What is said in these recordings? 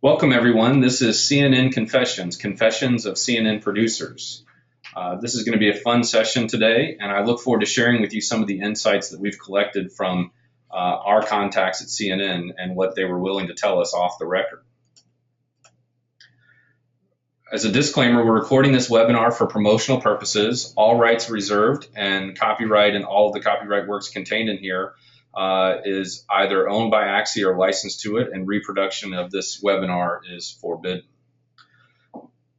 Welcome, everyone. This is CNN Confessions, Confessions of CNN Producers. This is going to be a fun session today, and I look forward to sharing with you some of the insights that we've collected from our contacts at CNN and what they were willing to tell us off the record. As a disclaimer, we're recording this webinar for promotional purposes. All rights reserved, and copyright and all of the copyright works contained in here is either owned by Axia or licensed to it, and reproduction of this webinar is forbidden.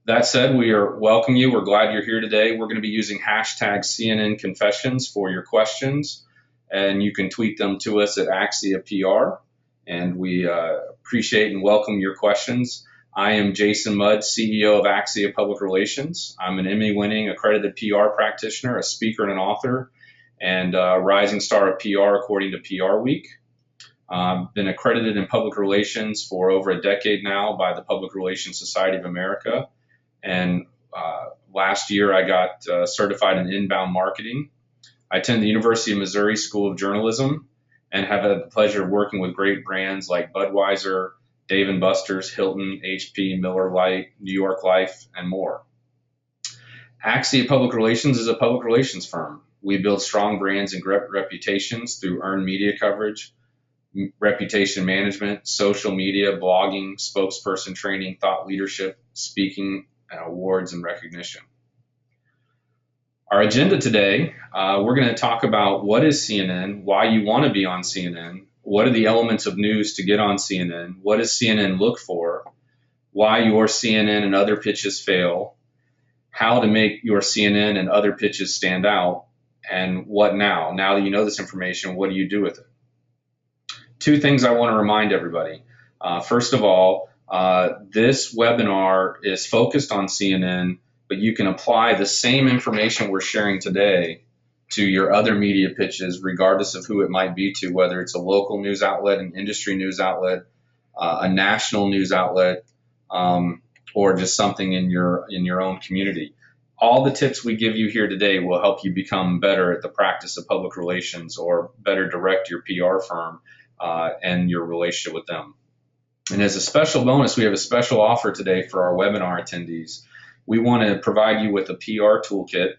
That said, we welcome you. We're glad you're here today. We're going to be using hashtag CNN Confessions for your questions, and you can tweet them to us at Axia PR, and we appreciate and welcome your questions. I am Jason Mudd, CEO of Axia Public Relations. I'm an Emmy-winning accredited PR practitioner, a speaker, and an author, and a rising star of PR according to PR Week. Been accredited in public relations for over a decade now by the Public Relations Society of America. And last year I got certified in inbound marketing. I attend the University of Missouri School of Journalism and have had the pleasure of working with great brands like Budweiser, Dave & Buster's, Hilton, HP, Miller Lite, New York Life, and more. Axia Public Relations is a public relations firm. We build strong brands and reputations through earned media coverage, reputation management, social media, blogging, spokesperson training, thought leadership, speaking, and awards and recognition. Our agenda today, we're going to talk about what is CNN, why you want to be on CNN, what are the elements of news to get on CNN, what does CNN look for, why your CNN and other pitches fail, how to make your CNN and other pitches stand out, and what now? Now that you know this information, what do you do with it? Two things I want to remind everybody. First of all, this webinar is focused on CNN, but you can apply the same information we're sharing today to your other media pitches, regardless of who it might be to, whether it's a local news outlet, an industry news outlet, a national news outlet, or just something in your own community. All the tips we give you here today will help you become better at the practice of public relations or better direct your PR firm and your relationship with them. And as a special bonus, we have a special offer today for our webinar attendees. We want to provide you with a PR toolkit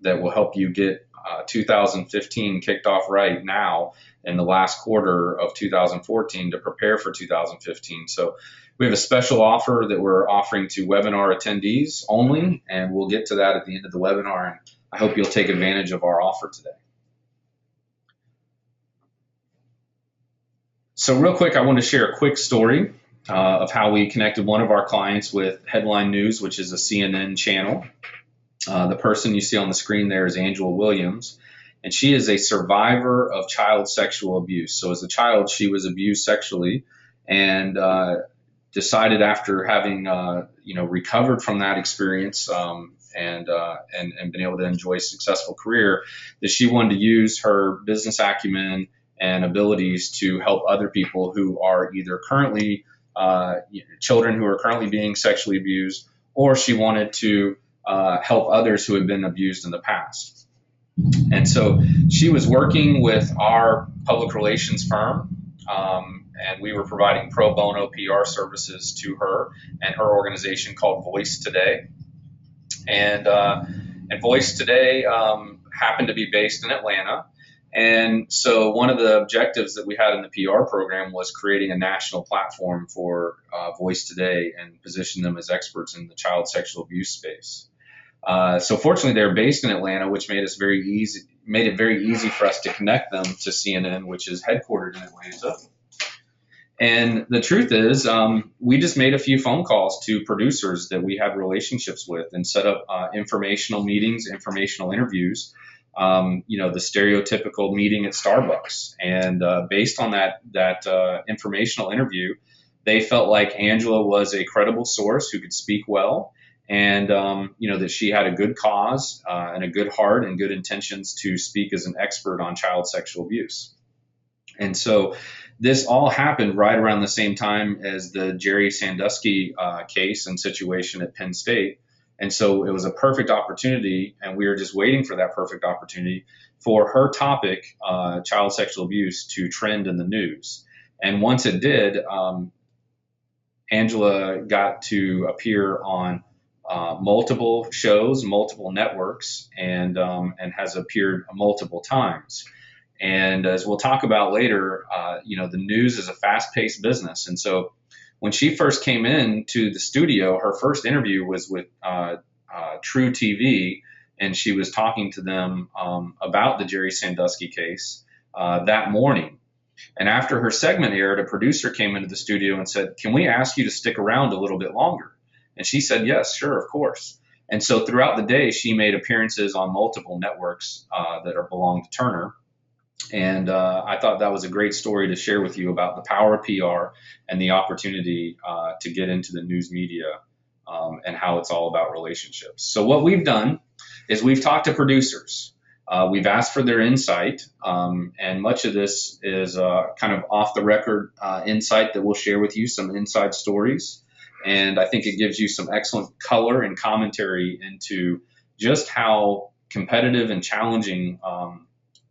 that will help you get 2015 kicked off right now in the last quarter of 2014 to prepare for 2015. So we have a special offer that we're offering to webinar attendees only, and we'll get to that at the end of the webinar, and I hope you'll take advantage of our offer today. So real quick, I want to share a quick story of how we connected one of our clients with Headline News, which is a CNN channel. The person you see on the screen there is Angela Williams, and she is a survivor of child sexual abuse. So as a child, she was abused sexually, and decided after having recovered from that experience and been able to enjoy a successful career, that she wanted to use her business acumen and abilities to help other people who are either currently children who are currently being sexually abused, or she wanted to help others who had been abused in the past. And so she was working with our public relations firm, and we were providing pro bono PR services to her and her organization called Voice Today. And Voice Today happened to be based in Atlanta. And so one of the objectives that we had in the PR program was creating a national platform for Voice Today and position them as experts in the child sexual abuse space. So fortunately, they're based in Atlanta, which made it very easy for us to connect them to CNN, which is headquartered in Atlanta. And the truth is, we just made a few phone calls to producers that we had relationships with and set up informational meetings, informational interviews, the stereotypical meeting at Starbucks. And based on that informational interview, they felt like Angela was a credible source who could speak well, and that she had a good cause and a good heart and good intentions to speak as an expert on child sexual abuse. And so this all happened right around the same time as the Jerry Sandusky case and situation at Penn State. And so it was a perfect opportunity, and we were just waiting for that perfect opportunity for her topic, child sexual abuse, to trend in the news. And once it did, Angela got to appear on multiple shows, multiple networks, and has appeared multiple times. And as we'll talk about later, the news is a fast-paced business, and so when she first came in to the studio, her first interview was with True TV, and she was talking to them about the Jerry Sandusky case that morning. And after her segment aired, a producer came into the studio and said, "Can we ask you to stick around a little bit longer?" And she said, "Yes, sure, of course." And so throughout the day, she made appearances on multiple networks that are belong to Turner. And I thought that was a great story to share with you about the power of PR and the opportunity to get into the news media and how it's all about relationships. So what we've done is we've talked to producers. We've asked for their insight, and much of this is kind of off the record insight that we'll share with you, some inside stories. And I think it gives you some excellent color and commentary into just how competitive and challenging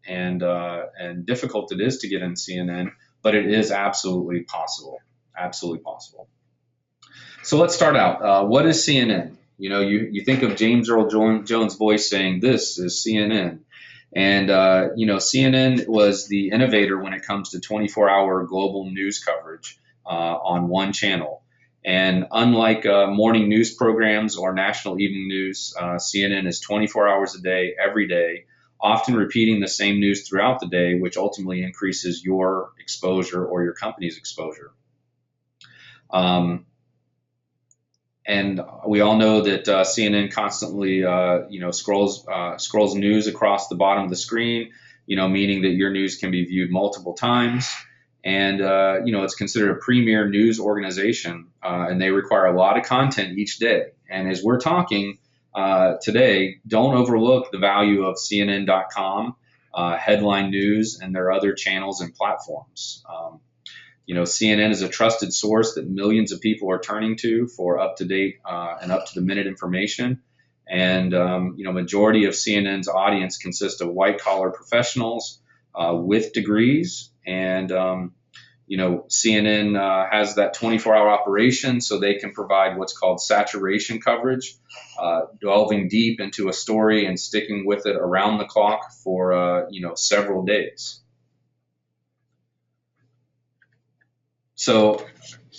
and difficult it is to get in CNN, but it is absolutely possible. Absolutely possible. So let's start out. What is CNN? You think of James Earl Jones' voice saying, "This is CNN." And, CNN was the innovator when it comes to 24-hour global news coverage on one channel. And unlike morning news programs or national evening news, CNN is 24 hours a day, every day, often repeating the same news throughout the day, which ultimately increases your exposure or your company's exposure. And we all know that CNN constantly, scrolls news across the bottom of the screen, meaning that your news can be viewed multiple times. And, it's considered a premier news organization, and they require a lot of content each day. And as we're talking today, don't overlook the value of CNN.com, Headline News, and their other channels and platforms. CNN is a trusted source that millions of people are turning to for up-to-date and up-to-the-minute information. And, majority of CNN's audience consists of white-collar professionals with degrees. And, CNN has that 24-hour operation, so they can provide what's called saturation coverage, delving deep into a story and sticking with it around the clock for, several days. So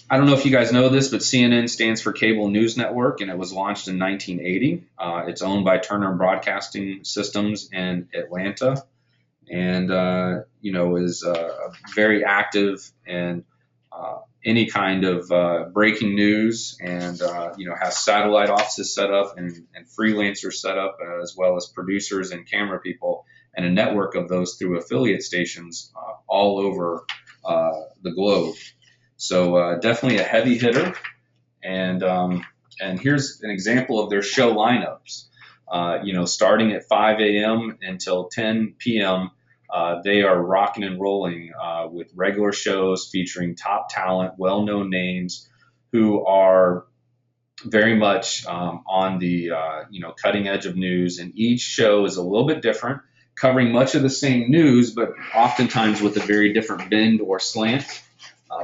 I don't know if you guys know this, but CNN stands for Cable News Network, and it was launched in 1980. It's owned by Turner Broadcasting Systems in Atlanta, and is very active in any kind of breaking news, and has satellite offices set up and freelancers set up, as well as producers and camera people, and a network of those through affiliate stations all over the globe. So definitely a heavy hitter, and here's an example of their show lineups. Starting at 5 a.m. until 10 p.m., they are rocking and rolling with regular shows featuring top talent, well-known names who are very much on the cutting edge of news. And each show is a little bit different, covering much of the same news, but oftentimes with a very different bend or slant.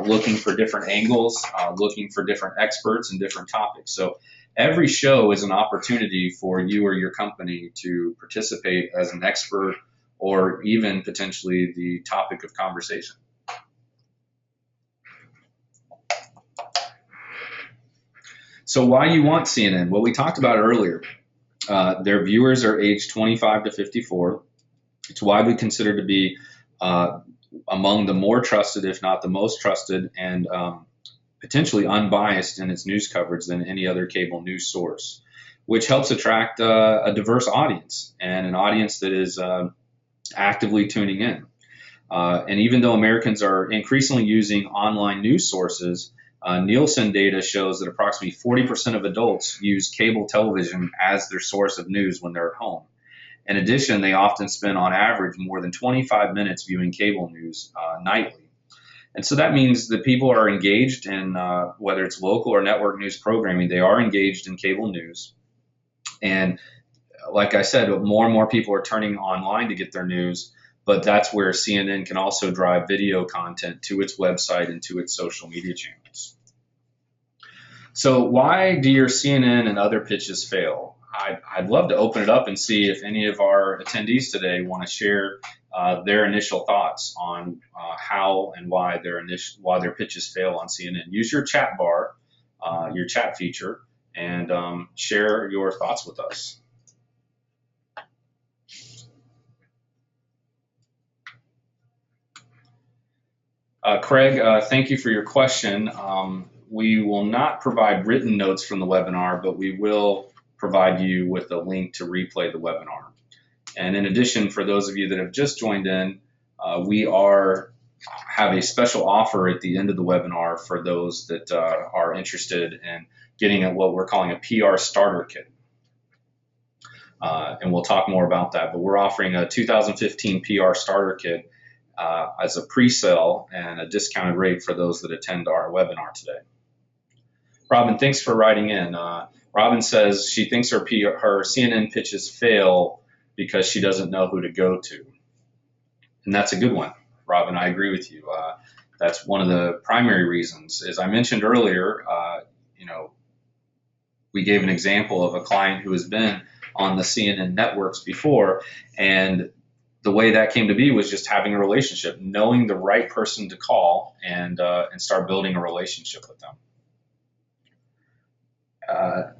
Looking for different angles, looking for different experts and different topics. So every show is an opportunity for you or your company to participate as an expert or even potentially the topic of conversation. So why you want CNN? Well, we talked about it earlier. Their viewers are aged 25 to 54. It's widely considered to be among the more trusted, if not the most trusted, and potentially unbiased in its news coverage than any other cable news source, which helps attract a diverse audience and an audience that is actively tuning in. And even though Americans are increasingly using online news sources, Nielsen data shows that approximately 40% of adults use cable television as their source of news when they're at home. In addition, they often spend on average more than 25 minutes viewing cable news nightly. And so that means that people are engaged in, whether it's local or network news programming, they are engaged in cable news. And like I said, more and more people are turning online to get their news, but that's where CNN can also drive video content to its website and to its social media channels. So why do your CNN and other pitches fail? I'd love to open it up and see if any of our attendees today want to share their initial thoughts on how and why their pitches fail on CNN. Use your chat bar, your chat feature, and share your thoughts with us. Craig, thank you for your question. We will not provide written notes from the webinar, but we will provide you with a link to replay the webinar. And in addition, for those of you that have just joined in, we have a special offer at the end of the webinar for those that are interested in getting what we're calling a PR starter kit. And we'll talk more about that, but we're offering a 2015 PR starter kit as a pre-sale and a discounted rate for those that attend our webinar today. Robin, thanks for writing in. Robin says she thinks her CNN pitches fail because she doesn't know who to go to. And that's a good one, Robin. I agree with you. That's one of the primary reasons. As I mentioned earlier, we gave an example of a client who has been on the CNN networks before, and the way that came to be was just having a relationship, knowing the right person to call, and start building a relationship with them.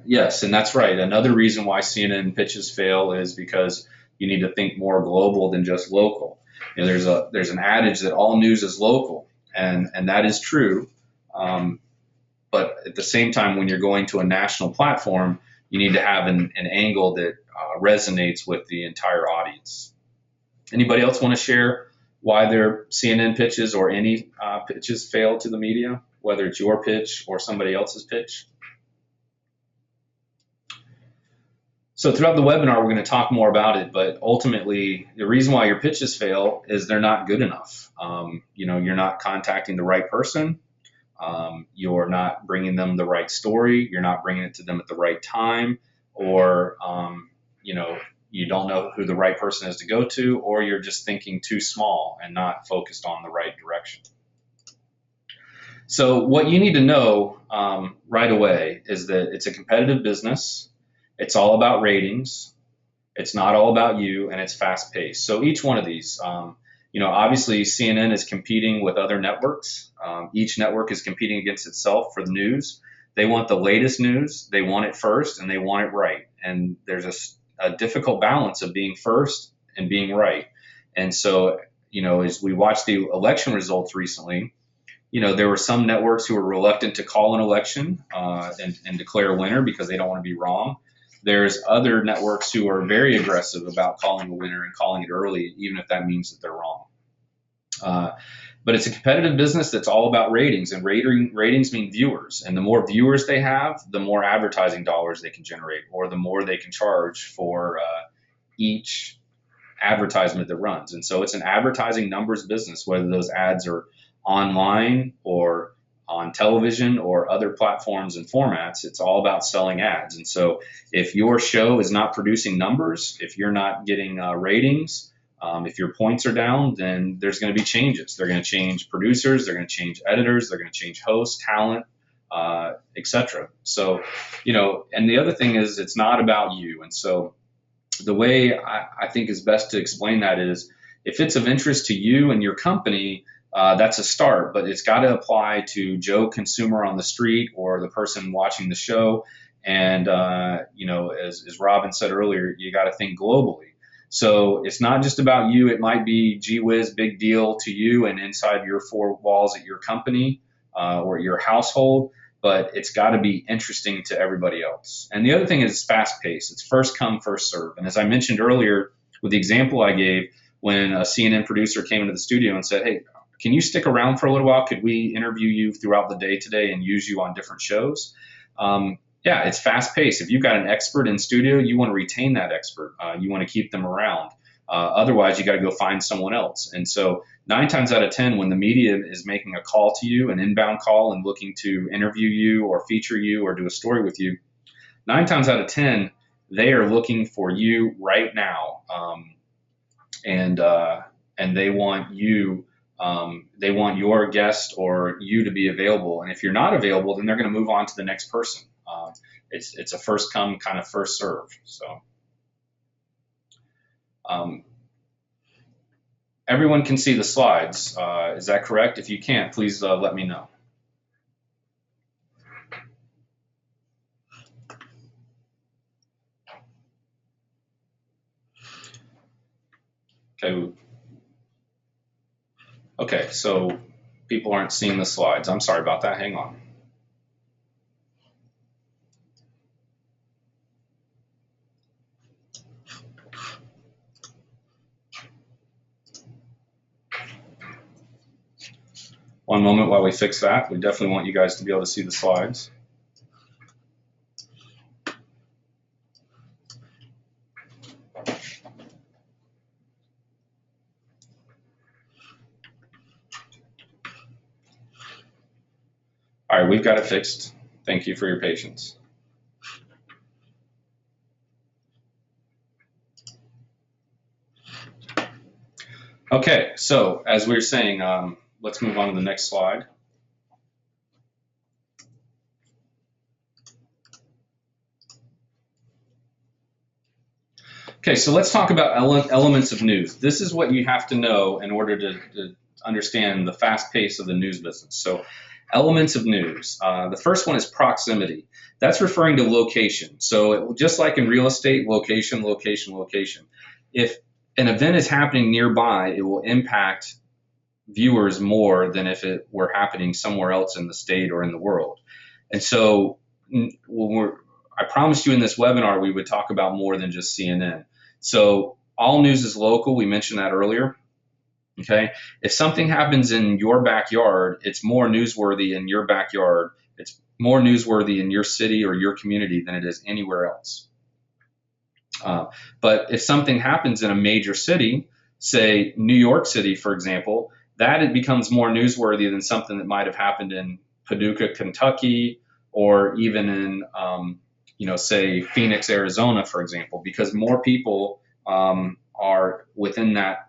Yes, and that's right. Another reason why CNN pitches fail is because you need to think more global than just local. There's an adage that all news is local, and that is true. But at the same time, when you're going to a national platform, you need to have an angle that resonates with the entire audience. Anybody else want to share why their CNN pitches or any pitches fail to the media, whether it's your pitch or somebody else's pitch? So throughout the webinar, we're going to talk more about it, but ultimately, the reason why your pitches fail is they're not good enough. You're not contacting the right person. You're not bringing them the right story. You're not bringing it to them at the right time, or you don't know who the right person is to go to, or you're just thinking too small and not focused on the right direction. So what you need to know right away is that it's a competitive business. It's all about ratings. It's not all about you, and it's fast paced. So each one of these, obviously CNN is competing with other networks. Each network is competing against itself for the news. They want the latest news. They want it first, and they want it right. And there's a difficult balance of being first and being right. And so, as we watched the election results recently, there were some networks who were reluctant to call an election and declare a winner because they don't want to be wrong. There's other networks who are very aggressive about calling a winner and calling it early, even if that means that they're wrong. But it's a competitive business that's all about ratings, and ratings mean viewers. And the more viewers they have, the more advertising dollars they can generate, or the more they can charge for each advertisement that runs. And so it's an advertising numbers business, whether those ads are online or on television or other platforms and formats. It's all about selling ads. And so if your show is not producing numbers, if you're not getting ratings, if your points are down, then there's going to be changes. They're going to change producers, they're going to change editors, they're going to change hosts, talent, etc. So, and the other thing is it's not about you. And so the way I think is best to explain that is if it's of interest to you and your company, that's a start, but it's got to apply to Joe consumer on the street or the person watching the show. And, as Robin said earlier, you got to think globally. So it's not just about you. It might be, gee whiz, big deal to you and inside your four walls at your company or your household, but it's got to be interesting to everybody else. And the other thing is fast paced. It's first come, first serve. And as I mentioned earlier with the example I gave, when a CNN producer came into the studio and said, hey, can you stick around for a little while? Could we interview you throughout the day today and use you on different shows? Yeah, it's fast paced. If you've got an expert in studio, you want to retain that expert. You want to keep them around. Otherwise, you got to go find someone else. And so 9 times out of 10, when the media is making a call to you, an inbound call, and looking to interview you or feature you or do a story with you, 9 times out of 10, they are looking for you right now. And they want you They want your guest or you to be available. And if you're not available, then they're going to move on to the next person. It's a first come, kind of first serve. So everyone can see the slides. Is that correct? If you can't, please let me know. Okay. Okay, so people aren't seeing the slides. I'm sorry about that. Hang on. One moment while we fix that. We definitely want you guys to be able to see the slides. All right, we've got it fixed. Thank you for your patience. Okay, so as we were saying, let's move on to the next slide. Okay, so let's talk about elements of news. This is what you have to know in order to understand the fast pace of the news business. So elements of news. The first one is proximity. That's referring to location. So just like in real estate, location, location, location. If an event is happening nearby, it will impact viewers more than if it were happening somewhere else in the state or in the world. And so I promised you in this webinar we would talk about more than just CNN. So all news is local. We mentioned that earlier. Okay. If something happens in your backyard, it's more newsworthy in your backyard. It's more newsworthy in your city or your community than it is anywhere else. But if something happens in a major city, say New York City, for example, that it becomes more newsworthy than something that might have happened in Paducah, Kentucky, or even in, say Phoenix, Arizona, for example, because more people are within that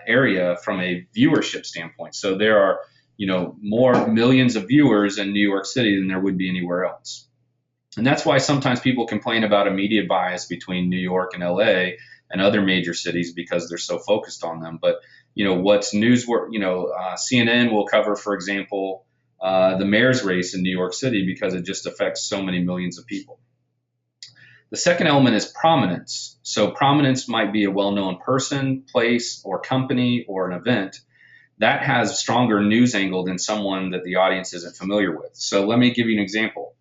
area from a viewership standpoint. So there are, more millions of viewers in New York City than there would be anywhere else. And that's why sometimes people complain about a media bias between New York and LA and other major cities because they're so focused on them. But, what's CNN will cover, for example, the mayor's race in New York City because it just affects so many millions of people. The second element is prominence. So prominence might be a well-known person, place, or company, or an event that has stronger news angle than someone that the audience isn't familiar with. So let me give you an example.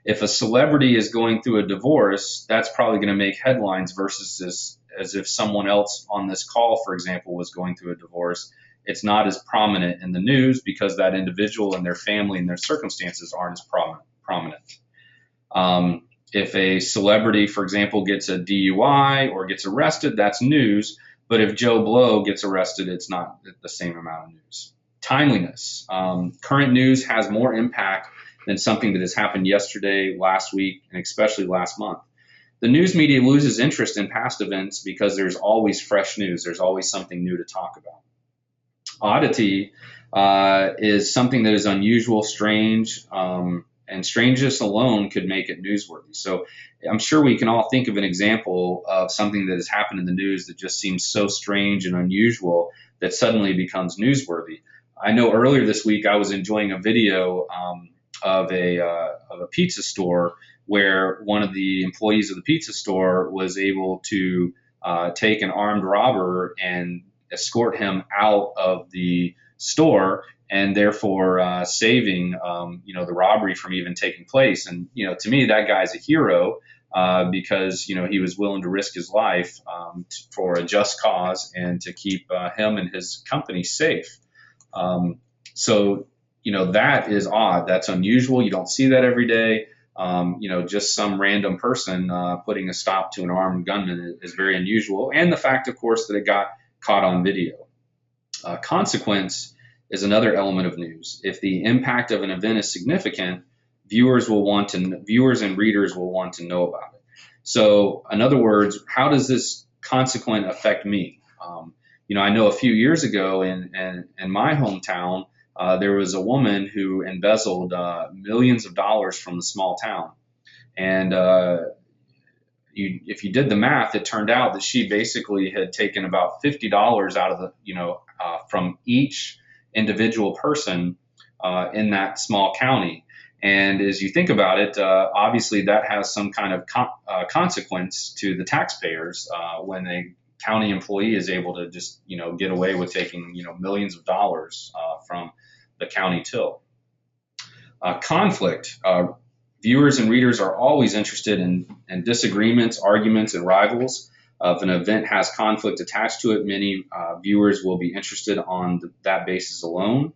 If a celebrity is going through a divorce, that's probably going to make headlines versus as if someone else on this call, for example, was going through a divorce. It's not as prominent in the news because that individual and their family and their circumstances aren't as prominent. If a celebrity, for example, gets a DUI or gets arrested, that's news. But if Joe Blow gets arrested, it's not the same amount of news. Timeliness. Current news has more impact than something that has happened yesterday, last week, and especially last month. The news media loses interest in past events because there's always fresh news. There's always something new to talk about. Oddity is something that is unusual, strange, and strangeness alone could make it newsworthy. So I'm sure we can all think of an example of something that has happened in the news that just seems so strange and unusual that suddenly becomes newsworthy. I know earlier this week I was enjoying a video of a pizza store where one of the employees of the pizza store was able to take an armed robber and escort him out of the store and therefore saving the robbery from even taking place. And to me, that guy's a hero because he was willing to risk his life for a just cause and to keep him and his company safe. So that is odd. That's unusual. You don't see that every day. Just some random person putting a stop to an armed gunman is very unusual. And the fact, of course, that it got caught on video. Consequence is another element of news. If the impact of an event is significant, viewers and readers will want to know about it. So in other words, how does this consequent affect me? I know a few years ago in my hometown, there was a woman who embezzled millions of dollars from the small town. And if you did the math, it turned out that she basically had taken about $50 out of from each individual person in that small county. And as you think about it, obviously that has some kind of consequence to the taxpayers when a county employee is able to just, get away with taking, millions of dollars from the county till. Conflict. Viewers and readers are always interested in disagreements, arguments, and rivals. If an event has conflict attached to it, many viewers will be interested on that basis alone.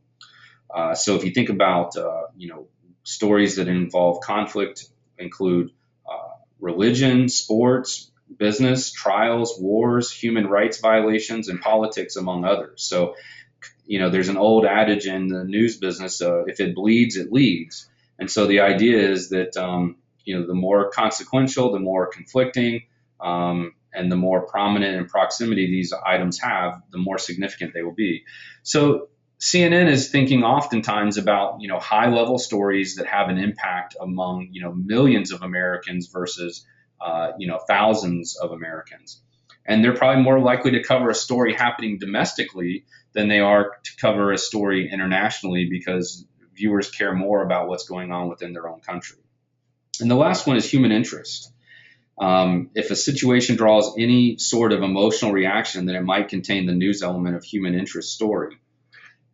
So if you think about, stories that involve conflict include religion, sports, business, trials, wars, human rights violations, and politics, among others. So, there's an old adage in the news business, if it bleeds, it leads. And so the idea is that, the more consequential, the more conflicting, and the more prominent in proximity these items have, the more significant they will be. So CNN is thinking oftentimes about, high level stories that have an impact among, millions of Americans versus, thousands of Americans. And they're probably more likely to cover a story happening domestically than they are to cover a story internationally, because viewers care more about what's going on within their own country. And the last one is human interest. If a situation draws any sort of emotional reaction, then it might contain the news element of human interest story.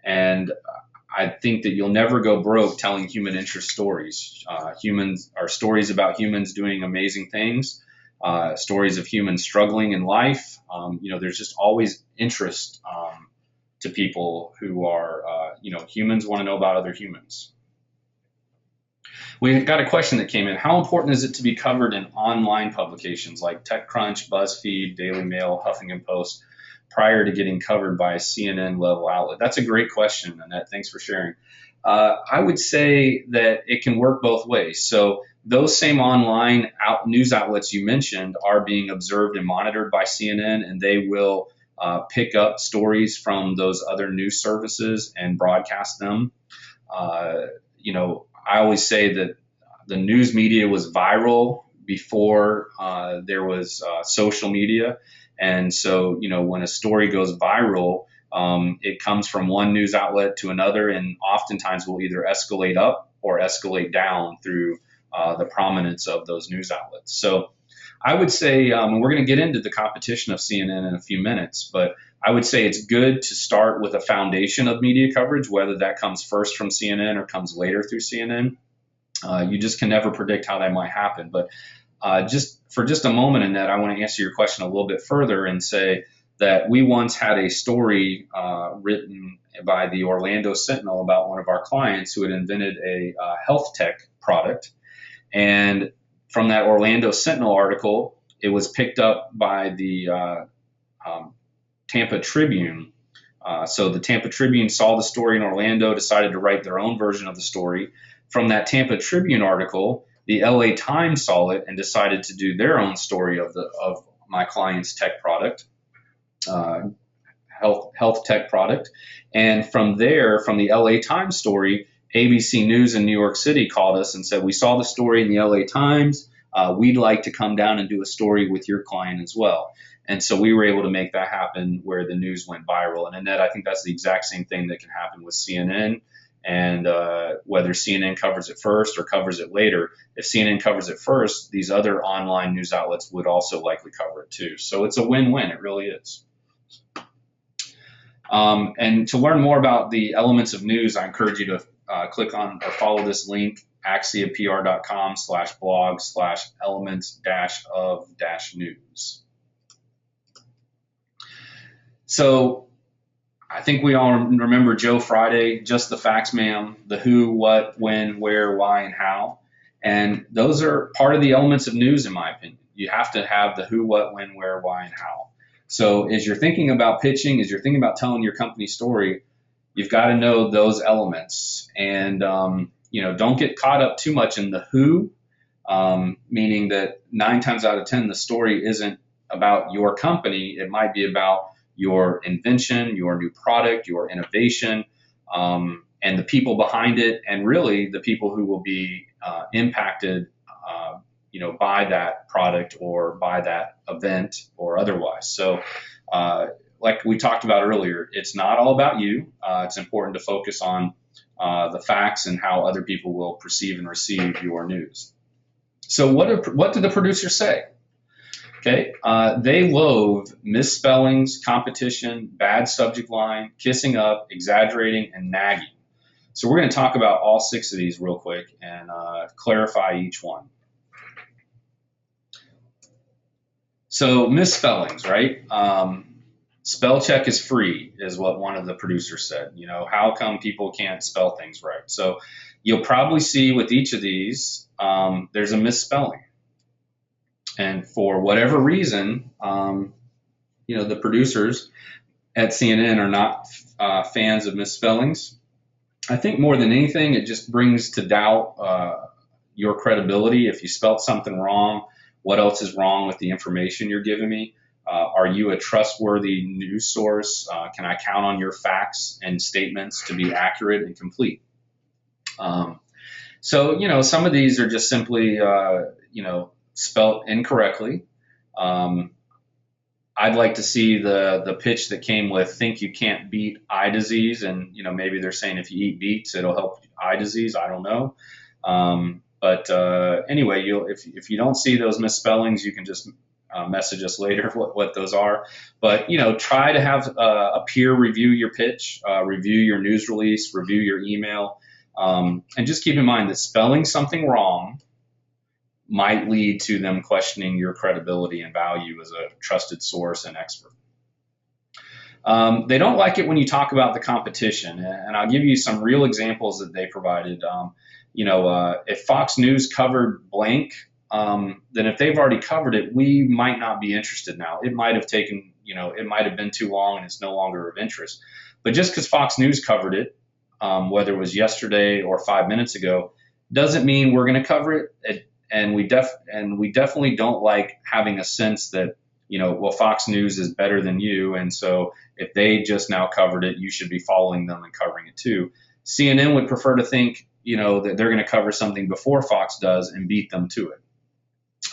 And I think that you'll never go broke telling human interest stories. Humans are stories about humans doing amazing things, stories of humans struggling in life. There's just always interest to people who are, humans want to know about other humans. We got a question that came in. How important is it to be covered in online publications like TechCrunch, BuzzFeed, Daily Mail, Huffington Post, prior to getting covered by a CNN level outlet? That's a great question, Annette. Thanks for sharing. I would say that it can work both ways. So those same online news outlets you mentioned are being observed and monitored by CNN, and they will pick up stories from those other news services and broadcast them. I always say that the news media was viral before there was social media. And so, when a story goes viral, it comes from one news outlet to another, and oftentimes will either escalate up or escalate down through the prominence of those news outlets. So I would say, we're going to get into the competition of CNN in a few minutes, but I would say it's good to start with a foundation of media coverage, whether that comes first from CNN or comes later through CNN. You just can never predict how that might happen. But just a moment, Annette, I want to answer your question a little bit further and say that we once had a story written by the Orlando Sentinel about one of our clients who had invented a health tech product. And from that Orlando Sentinel article, it was picked up by the Tampa Tribune. So the Tampa Tribune saw the story in Orlando, decided to write their own version of the story. From that Tampa Tribune article, the LA Times saw it and decided to do their own story of my client's tech product, health tech product. And from there, from the LA Times story, ABC News in New York City called us and said, we saw the story in the LA Times. We'd like to come down and do a story with your client as well. And so we were able to make that happen where the news went viral. And Annette, I think that's the exact same thing that can happen with CNN. And whether CNN covers it first or covers it later, if CNN covers it first, these other online news outlets would also likely cover it too. So it's a win-win. It really is. And to learn more about the elements of news, I encourage you to click on or follow this link, axiapr.com/blog/elements-of-news. So I think we all remember Joe Friday, just the facts, ma'am, the who, what, when, where, why, and how. And those are part of the elements of news, in my opinion. You have to have the who, what, when, where, why, and how. So as you're thinking about pitching, as you're thinking about telling your company story, you've got to know those elements. And, don't get caught up too much in the who, meaning that 9 times out of 10, the story isn't about your company. It might be about your invention, your new product, your innovation, and the people behind it, and really the people who will be impacted, by that product or by that event or otherwise. So, like we talked about earlier, it's not all about you. It's important to focus on the facts and how other people will perceive and receive your news. So, what did the producer say? Okay, they loathe misspellings, competition, bad subject line, kissing up, exaggerating, and nagging. So we're going to talk about all 6 of these real quick and clarify each one. So misspellings, right? Spell check is free, is what one of the producers said. How come people can't spell things right? So you'll probably see with each of these, there's a misspelling. And for whatever reason, the producers at CNN are not fans of misspellings. I think more than anything, it just brings to doubt your credibility. If you spelled something wrong, what else is wrong with the information you're giving me? Are you a trustworthy news source? Can I count on your facts and statements to be accurate and complete? So, some of these are just simply, spelled incorrectly. I'd like to see the pitch that came with "think you can't beat eye disease," and maybe they're saying if you eat beets it'll help eye disease. I don't know, but anyway, if you don't see those misspellings, you can just message us later what those are. But try to have a peer review your pitch, review your news release, review your email, and just keep in mind that spelling something wrong might lead to them questioning your credibility and value as a trusted source and expert. They don't like it when you talk about the competition, and I'll give you some real examples that they provided. If Fox News covered blank, then if they've already covered it, we might not be interested now. It might have taken, it might have been too long and it's no longer of interest. But just because Fox News covered it, whether it was yesterday or 5 minutes ago, doesn't mean we're going to cover it. And we definitely don't like having a sense that, Fox News is better than you, and so if they just now covered it, you should be following them and covering it too. CNN would prefer to think, that they're going to cover something before Fox does and beat them to it.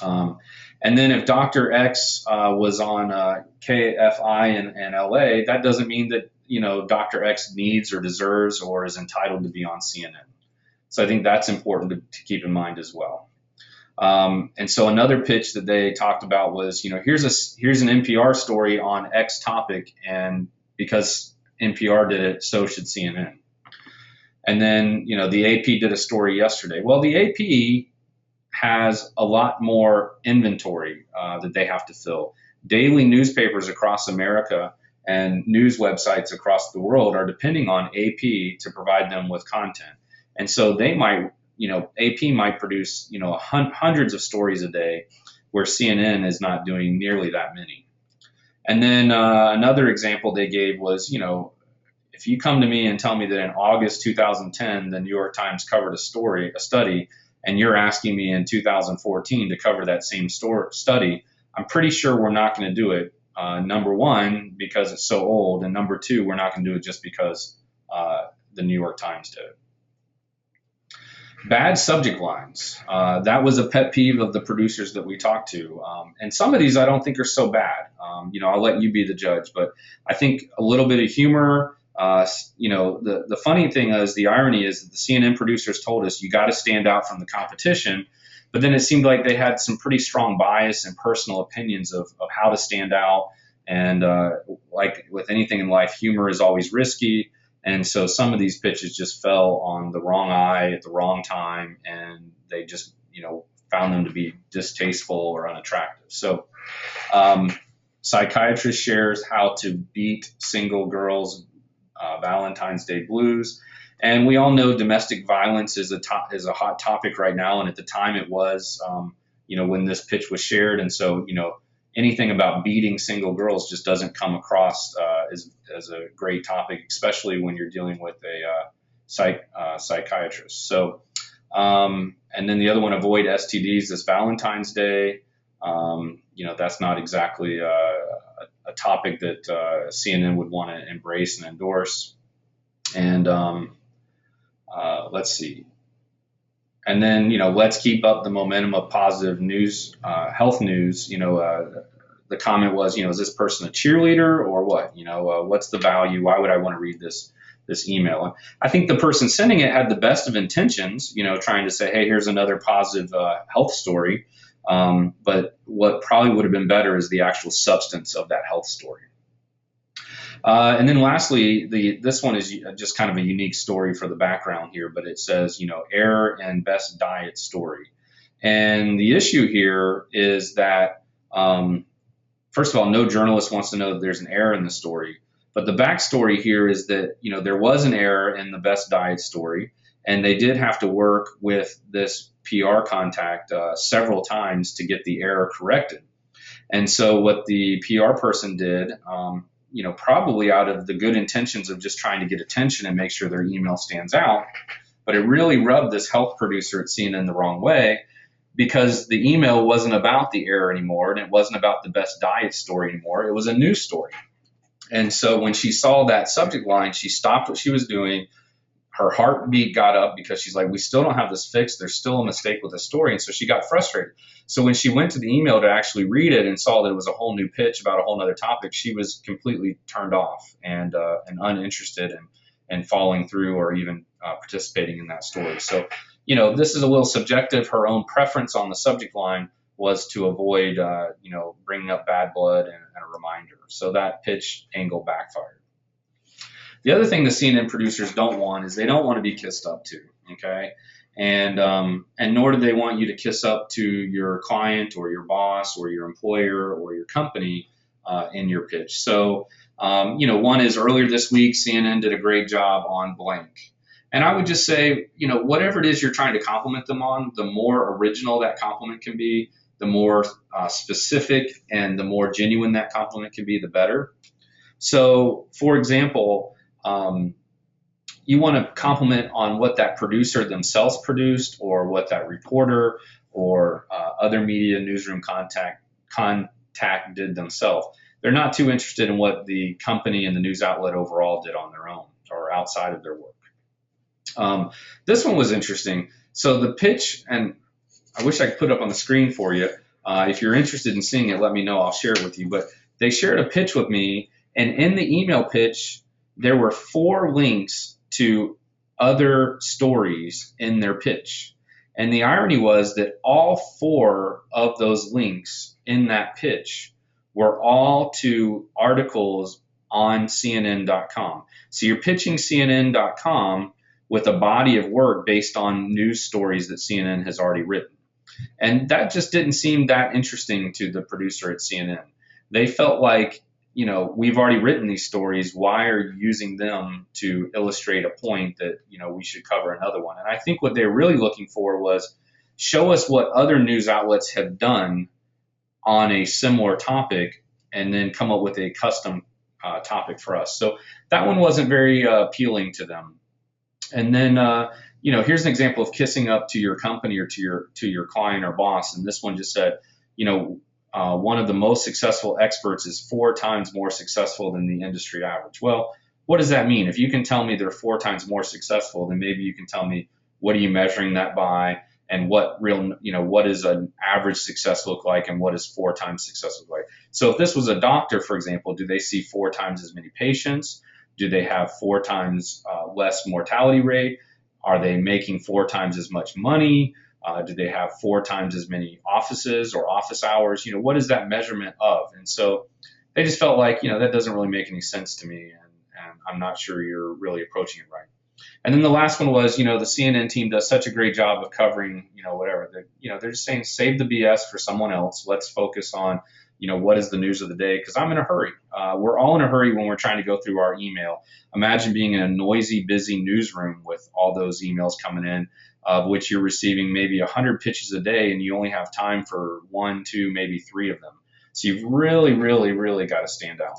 And then if Dr. X was on KFI in LA, that doesn't mean that, Dr. X needs or deserves or is entitled to be on CNN. So I think that's important to keep in mind as well. And so another pitch that they talked about was, here's an NPR story on X topic, and because NPR did it, so should CNN. And then, the AP did a story yesterday. Well, the AP has a lot more inventory that they have to fill. Daily newspapers across America and news websites across the world are depending on AP to provide them with content. And so they might, AP might produce, hundreds of stories a day where CNN is not doing nearly that many. And then another example they gave was, if you come to me and tell me that in August 2010, the New York Times covered a study, and you're asking me in 2014 to cover that same study, I'm pretty sure we're not going to do it. Number one, because it's so old, and number two, we're not going to do it just because the New York Times did it. Bad subject lines. That was a pet peeve of the producers that we talked to. And some of these I don't think are so bad. I'll let you be the judge, but I think a little bit of humor. The funny thing is, the irony is that the CNN producers told us you got to stand out from the competition, but then it seemed like they had some pretty strong bias and personal opinions of how to stand out. And like with anything in life, humor is always risky. And so some of these pitches just fell on the wrong eye at the wrong time, and they just, found them to be distasteful or unattractive. So psychiatrist shares how to beat single girls' Valentine's Day blues. And we all know domestic violence is a hot topic right now. And at the time it was, when this pitch was shared. And so, anything about beating single girls just doesn't come across as a great topic, especially when you're dealing with a psychiatrist. So, and then the other one, avoid STDs this Valentine's Day. That's not exactly a a topic that CNN would want to embrace and endorse. And let's see. And then, let's keep up the momentum of positive news, health news. The comment was, is this person a cheerleader or what? What's the value? Why would I want to read this email? I think the person sending it had the best of intentions, trying to say, hey, here's another positive health story. But what probably would have been better is the actual substance of that health story. And then lastly, this one is just kind of a unique story for the background here, but it says, error and best diet story. And the issue here is that, first of all, no journalist wants to know that there's an error in the story. But the backstory here is that, there was an error in the best diet story, and they did have to work with this PR contact several times to get the error corrected. And so what the PR person did, probably out of the good intentions of just trying to get attention and make sure their email stands out, but it really rubbed this health producer at CNN the wrong way, because the email wasn't about the error anymore, and it wasn't about the best diet story anymore. It was a news story. And so when she saw that subject line, she stopped what she was doing. Her heartbeat got up because she's like, we still don't have this fixed. There's still a mistake with the story. And so she got frustrated. So when she went to the email to actually read it and saw that it was a whole new pitch about a whole other topic, she was completely turned off and uninterested in following through or even participating in that story. So, this is a little subjective. Her own preference on the subject line was to avoid, bringing up bad blood and a reminder. So that pitch angle backfired. The other thing the CNN producers don't want is they don't want to be kissed up to, okay? And nor do they want you to kiss up to your client or your boss or your employer or your company in your pitch. So, one is earlier this week, CNN did a great job on blank. And I would just say, whatever it is you're trying to compliment them on, the more original that compliment can be, the more specific and the more genuine that compliment can be, the better. So, for example, you want to compliment on what that producer themselves produced, or what that reporter or other media newsroom contact did themselves. They're not too interested in what the company and the news outlet overall did on their own or outside of their work. This one was interesting. So the pitch, and I wish I could put it up on the screen for you. If you're interested in seeing it, let me know. I'll share it with you. But they shared a pitch with me, and in the email pitch, there were 4 links to other stories in their pitch. And the irony was that all 4 of those links in that pitch were all to articles on CNN.com. So you're pitching CNN.com with a body of work based on news stories that CNN has already written. And that just didn't seem that interesting to the producer at CNN. They felt like, we've already written these stories. Why are you using them to illustrate a point that, we should cover another one? And I think what they're really looking for was, show us what other news outlets have done on a similar topic, and then come up with a custom topic for us. So that one wasn't very appealing to them. And then, here's an example of kissing up to your company or to your client or boss. And this one just said, one of the most successful experts is 4 times more successful than the industry average. Well, what does that mean? If you can tell me they're 4 times more successful, then maybe you can tell me, what are you measuring that by, and what does an average success look like, and what does 4 times success look like? So if this was a doctor, for example, do they see 4 times as many patients? Do they have 4 times less mortality rate? Are they making 4 times as much money? Do they have 4 times as many offices or office hours? What is that measurement of? And so they just felt like, that doesn't really make any sense to me, and I'm not sure you're really approaching it right. And then the last one was, the CNN team does such a great job of covering, whatever. They're just saying, save the BS for someone else. Let's focus on, what is the news of the day? Because I'm in a hurry. We're all in a hurry when we're trying to go through our email. Imagine being in a noisy, busy newsroom with all those emails coming in, of which you're receiving maybe 100 pitches a day, and you only have time for 1, 2, maybe 3 of them. So you've really, really, really got to stand out.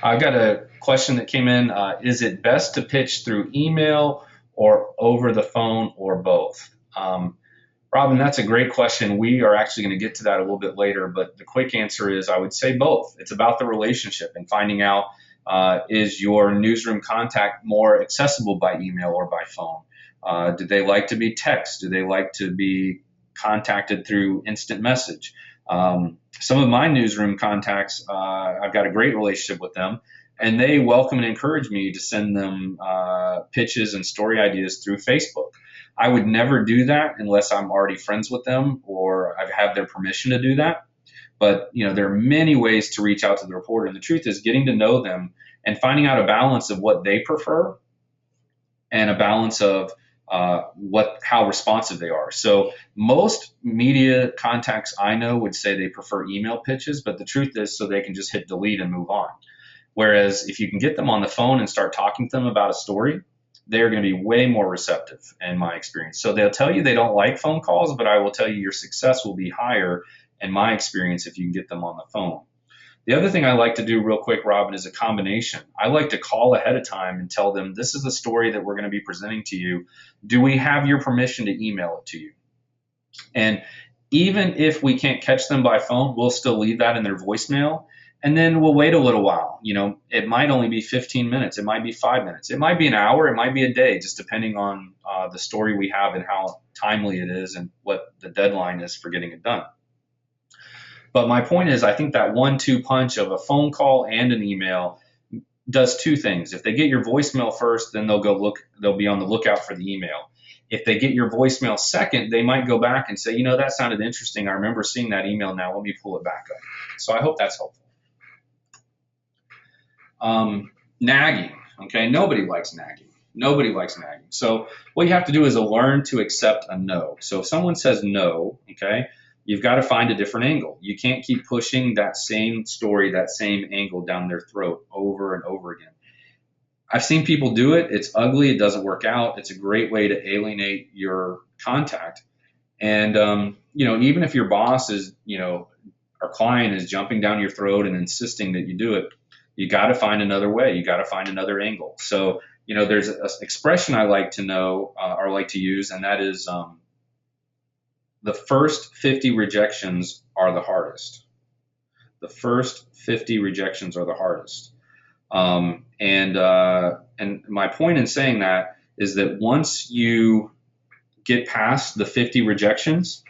I've got a question that came in. Is it best to pitch through email or over the phone, or both? Robin, that's a great question. We are actually going to get to that a little bit later, but the quick answer is I would say both. It's about the relationship and finding out is your newsroom contact more accessible by email or by phone? Do they like to be text? Do they like to be contacted through instant message? Some of my newsroom contacts, I've got a great relationship with them, and they welcome and encourage me to send them pitches and story ideas through Facebook. I would never do that unless I'm already friends with them or I've had their permission to do that. But there are many ways to reach out to the reporter, and the truth is getting to know them and finding out a balance of what they prefer and a balance of how responsive they are. So most media contacts I know would say they prefer email pitches, but the truth is so they can just hit delete and move on. Whereas if you can get them on the phone and start talking to them about a story, they're going to be way more receptive in my experience. So they'll tell you they don't like phone calls, but I will tell you your success will be higher in my experience if you can get them on the phone. The other thing I like to do real quick, Robin, is a combination. I like to call ahead of time and tell them, this is the story that we're going to be presenting to you. Do we have your permission to email it to you? And even if we can't catch them by phone, we'll still leave that in their voicemail. And then we'll wait a little while. It might only be 15 minutes. It might be 5 minutes. It might be an hour. It might be a day, just depending on the story we have and how timely it is and what the deadline is for getting it done. But my point is, I think that 1-2 punch of a phone call and an email does two things. If they get your voicemail first, then they'll be on the lookout for the email. If they get your voicemail second, they might go back and say, that sounded interesting. I remember seeing that email now. Let me pull it back up. So I hope that's helpful. Nagging. Okay, nobody likes nagging. Nobody likes nagging. So what you have to do is learn to accept a no. So if someone says no, okay, you've got to find a different angle. You can't keep pushing that same story, that same angle down their throat over and over again. I've seen people do it. It's ugly. It doesn't work out. It's a great way to alienate your contact. And, even if your boss is, our client is jumping down your throat and insisting that you do it, you got to find another way. You got to find another angle. So, there's an expression I like to know or like to use, and that is the first 50 rejections are the hardest. The first 50 rejections are the hardest. And my point in saying that is that once you get past the 50 rejections,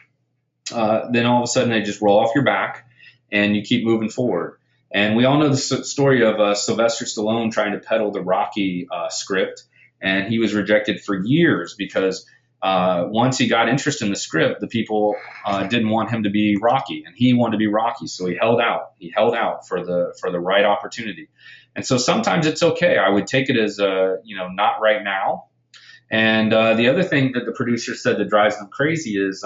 then all of a sudden they just roll off your back and you keep moving forward. And we all know the story of Sylvester Stallone trying to peddle the Rocky script, and he was rejected for years because once he got interest in the script, the people didn't want him to be Rocky, and he wanted to be Rocky, so he held out. He held out for the right opportunity. And so sometimes it's okay. I would take it as not right now. And the other thing that the producer said that drives them crazy is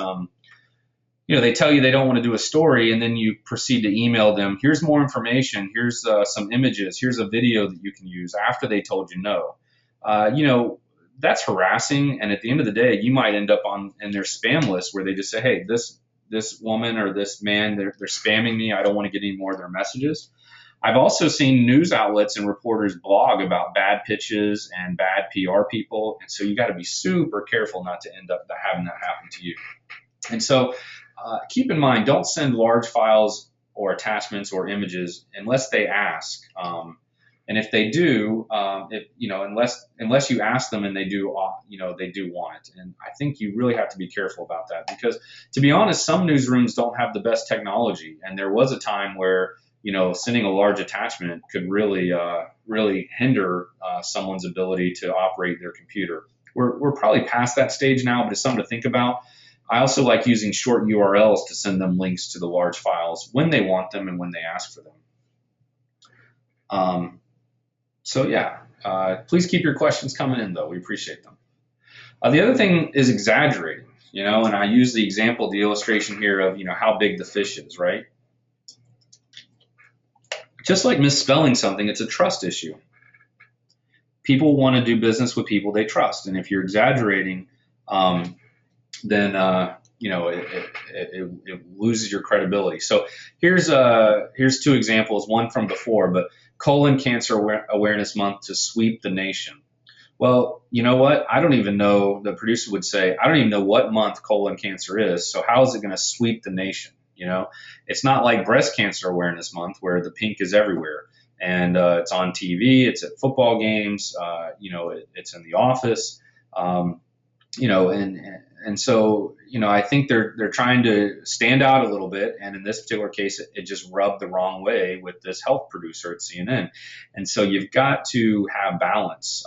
they tell you they don't want to do a story, and then you proceed to email them, here's more information, here's some images, here's a video that you can use after they told you no. That's harassing, and at the end of the day, you might end up in their spam list where they just say, hey, this woman or this man, they're spamming me, I don't want to get any more of their messages. I've also seen news outlets and reporters blog about bad pitches and bad PR people, and so you got to be super careful not to end up having that happen to you. And so keep in mind, don't send large files or attachments or images unless they ask. And if they do, unless you ask them and they do want it. And I think you really have to be careful about that because, to be honest, some newsrooms don't have the best technology. And there was a time where sending a large attachment could really hinder someone's ability to operate their computer. We're probably past that stage now, but it's something to think about. I also like using short URLs to send them links to the large files when they want them and when they ask for them. Please keep your questions coming in, though. We appreciate them. The other thing is exaggerating, and I use the example, the illustration here of, how big the fish is, right? Just like misspelling something, it's a trust issue. People want to do business with people they trust. And if you're exaggerating, then it loses your credibility. So here's two examples, one from before, but Colon Cancer Awareness Month to sweep the nation. Well, you know what? I don't even know, the producer would say, I don't even know what month colon cancer is. So how is it going to sweep the nation? You know, it's not like breast cancer awareness month where the pink is everywhere and it's on TV, it's at football games, it's in the office. Um, and so I think they're trying to stand out a little bit, and in this particular case, it just rubbed the wrong way with this health producer at CNN, and so you've got to have balance,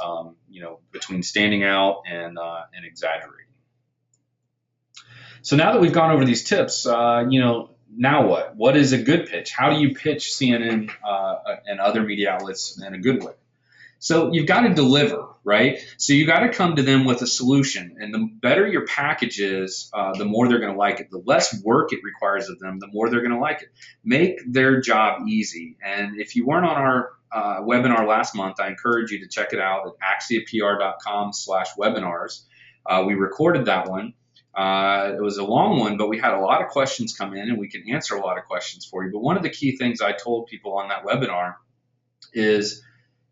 between standing out and exaggerating. So now that we've gone over these tips, now what? What is a good pitch? How do you pitch CNN and other media outlets in a good way? So you've got to deliver, right? So you got to come to them with a solution. And the better your package is, the more they're going to like it. The less work it requires of them, the more they're going to like it. Make their job easy. And if you weren't on our webinar last month, I encourage you to check it out at axiapr.com/webinars. We recorded that one. It was a long one, but we had a lot of questions come in, and we can answer a lot of questions for you. But one of the key things I told people on that webinar is,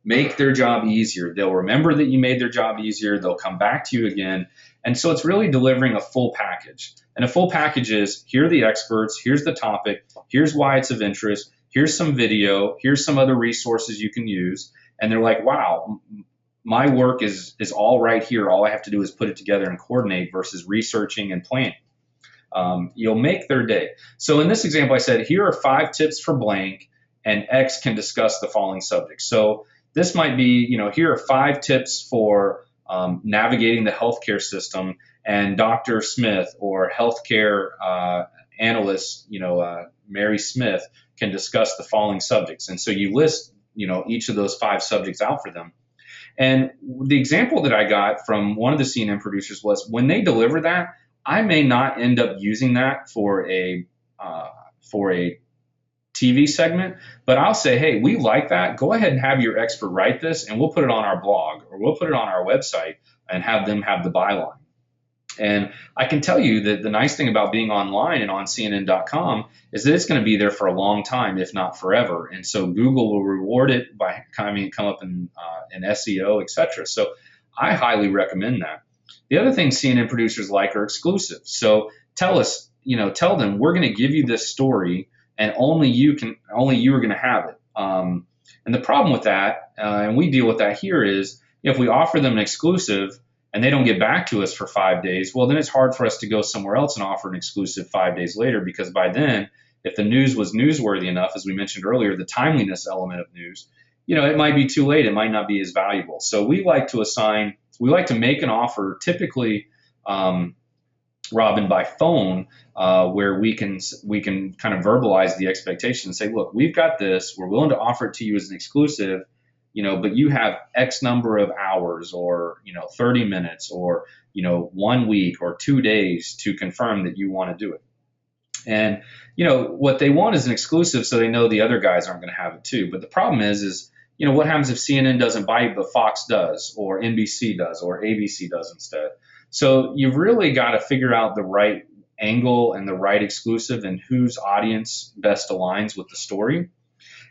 make their job easier. They'll remember that you made their job easier. They'll come back to you again. And so it's really delivering a full package. And a full package is, here are the experts, here's the topic, here's why it's of interest, here's some video, here's some other resources you can use. And they're like, wow, my work is all right here. All I have to do is put it together and coordinate versus researching and planning. You'll make their day. So in this example, I said, here are 5 tips for blank, and X can discuss the following subjects. So this might be, here are 5 tips for navigating the healthcare system, and Dr. Smith or healthcare analyst, Mary Smith, can discuss the following subjects. And so you list, each of those 5 subjects out for them. And the example that I got from one of the CNN producers was, when they deliver that, I may not end up using that for a TV segment, but I'll say, hey, we like that. Go ahead and have your expert write this, and we'll put it on our blog, or we'll put it on our website and have them have the byline. And I can tell you that the nice thing about being online and on CNN.com is that it's going to be there for a long time, if not forever. And so Google will reward it by come up in SEO, etc. So I highly recommend that. The other thing CNN producers like are exclusives. So tell them, we're going to give you this story, and only you are going to have it. And the problem with that, and we deal with that here, is if we offer them an exclusive and they don't get back to us for 5 days, well, then it's hard for us to go somewhere else and offer an exclusive 5 days later, because by then, if the news was newsworthy enough, as we mentioned earlier, the timeliness element of news, it might be too late. It might not be as valuable. So we like to make an offer, typically, Robin, by phone, where we can kind of verbalize the expectation and say, look, we've got this, we're willing to offer it to you as an exclusive, but you have X number of hours, or 30 minutes, or 1 week or 2 days to confirm that you want to do it. And what they want is an exclusive, so they know the other guys aren't going to have it too. But the problem is what happens if CNN doesn't bite, but Fox does, or NBC does, or ABC does instead? So you've really got to figure out the right angle and the right exclusive, and whose audience best aligns with the story.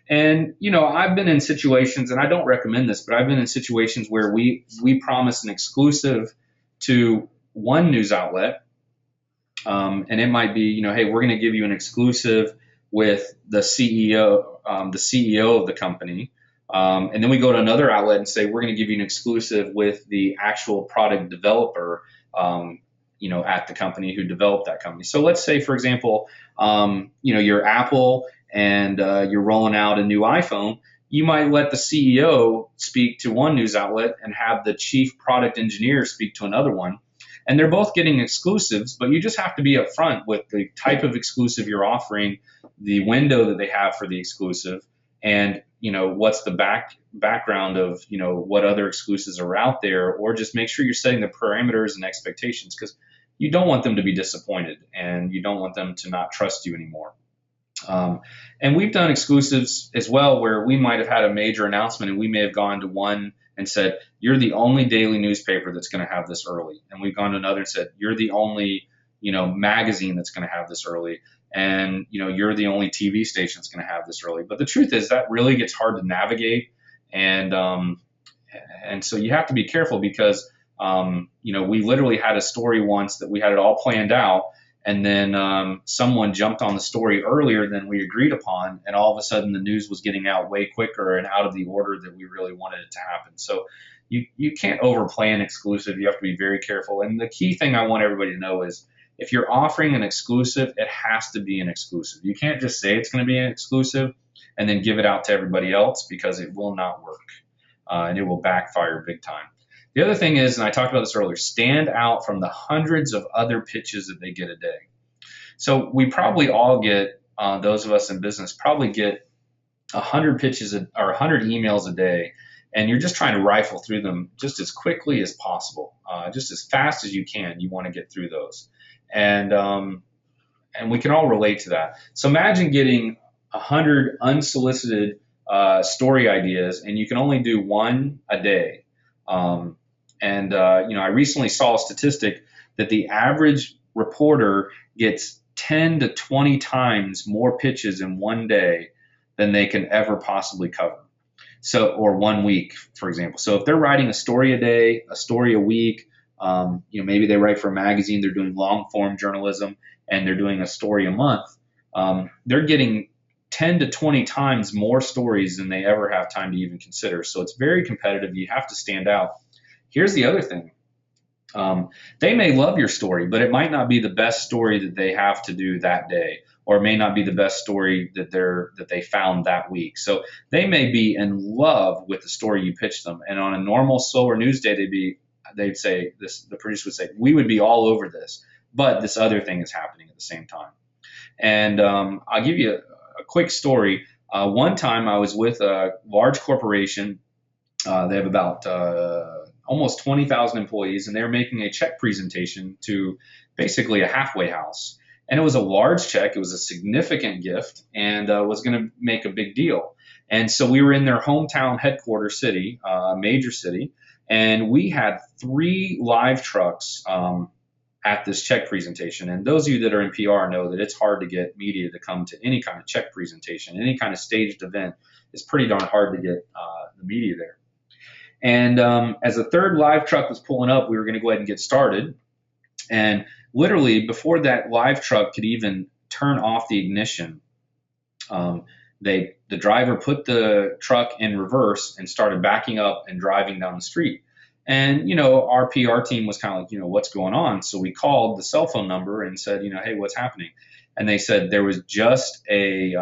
And, I've been in situations, and I don't recommend this, but I've been in situations where we promise an exclusive to one news outlet. And it might be, hey, we're going to give you an exclusive with the CEO of the company. And then we go to another outlet and say, we're going to give you an exclusive with the actual product developer, at the company who developed that company. So let's say, for example, you're Apple, and you're rolling out a new iPhone. You might let the CEO speak to one news outlet and have the chief product engineer speak to another one. And they're both getting exclusives, but you just have to be upfront with the type of exclusive you're offering, the window that they have for the exclusive, and what's the background of what other exclusives are out there, or just make sure you're setting the parameters and expectations, because you don't want them to be disappointed, and you don't want them to not trust you anymore. And we've done exclusives as well, where we might have had a major announcement, and we may have gone to one and said, you're the only daily newspaper that's going to have this early. And we've gone to another and said, you're the only, magazine that's going to have this early. And, you're the only TV station that's going to have this early. But the truth is that really gets hard to navigate. And And so you have to be careful because, we literally had a story once that we had it all planned out. And then someone jumped on the story earlier than we agreed upon. And all of a sudden the news was getting out way quicker and out of the order that we really wanted it to happen. So you can't overplay an exclusive. You have to be very careful. And the key thing I want everybody to know is if you're offering an exclusive, it has to be an exclusive. You can't just say it's going to be an exclusive and then give it out to everybody else, because it will not work. And it will backfire big time. The other thing is, and I talked about this earlier, stand out from the hundreds of other pitches that they get a day. So we probably all get, those of us in business probably get 100 pitches or 100 emails a day, and you're just trying to rifle through them just as quickly as possible, just as fast as you can. You want to get through those, and we can all relate to that. So imagine getting 100 unsolicited story ideas, and you can only do one a day. I recently saw a statistic that the average reporter gets 10 to 20 times more pitches in one day than they can ever possibly cover. So, or 1 week, for example. So if they're writing a story a day, a story a week, maybe they write for a magazine, they're doing long form journalism, and they're doing a story a month, they're getting 10 to 20 times more stories than they ever have time to even consider. So it's very competitive. You have to stand out. Here's the other thing. They may love your story, but it might not be the best story that they have to do that day, or it may not be the best story that they found that week. So they may be in love with the story you pitched them, and on a normal slower news day, they'd say this. The producer would say, "We would be all over this, but this other thing is happening at the same time." And I'll give you a quick story. One time I was with a large corporation. They have about almost 20,000 employees, and they were making a check presentation to basically a halfway house. And it was a large check. It was a significant gift, and was going to make a big deal. And so we were in their hometown headquarters city, major city, and we had 3 live trucks at this check presentation. And those of you that are in PR know that it's hard to get media to come to any kind of check presentation. Any kind of staged event is pretty darn hard to get the media there. And as the 3rd live truck was pulling up, we were going to go ahead and get started. And literally before that live truck could even turn off the ignition, the driver put the truck in reverse and started backing up and driving down the street. And, our PR team was kind of like, what's going on? So we called the cell phone number and said, hey, what's happening? And they said there was just a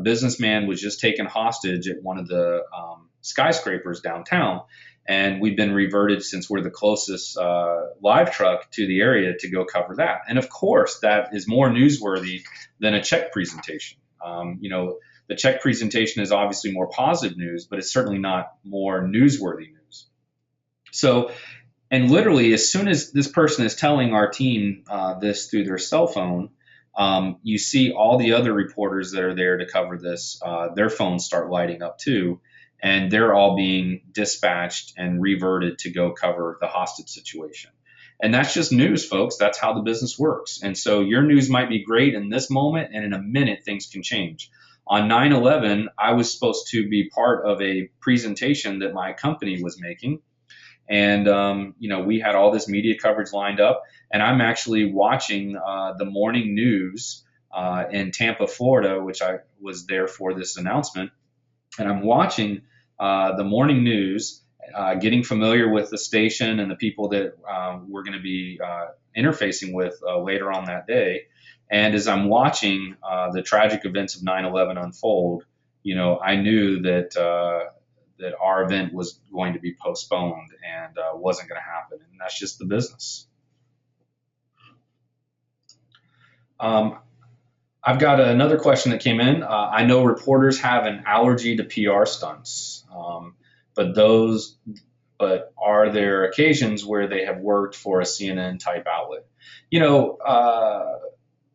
businessman was just taken hostage at one of the skyscrapers downtown. And we've been reverted, since we're the closest live truck to the area, to go cover that. And of course, that is more newsworthy than a check presentation. The check presentation is obviously more positive news, but it's certainly not more newsworthy news. So, and literally, as soon as this person is telling our team this through their cell phone, you see all the other reporters that are there to cover this, their phones start lighting up too, and they're all being dispatched and reverted to go cover the hostage situation. And that's just news, folks. That's how the business works. And so your news might be great in this moment, and in a minute, things can change. On 9/11, I was supposed to be part of a presentation that my company was making. And, we had all this media coverage lined up, and I'm actually watching the morning news in Tampa, Florida, which I was there for this announcement. And I'm watching the morning news, getting familiar with the station and the people that we're going to be interfacing with later on that day. And as I'm watching the tragic events of 9/11 unfold, I knew that that our event was going to be postponed and wasn't going to happen. And that's just the business. I've got another question that came in. I know reporters have an allergy to PR stunts, but are there occasions where they have worked for a CNN type outlet?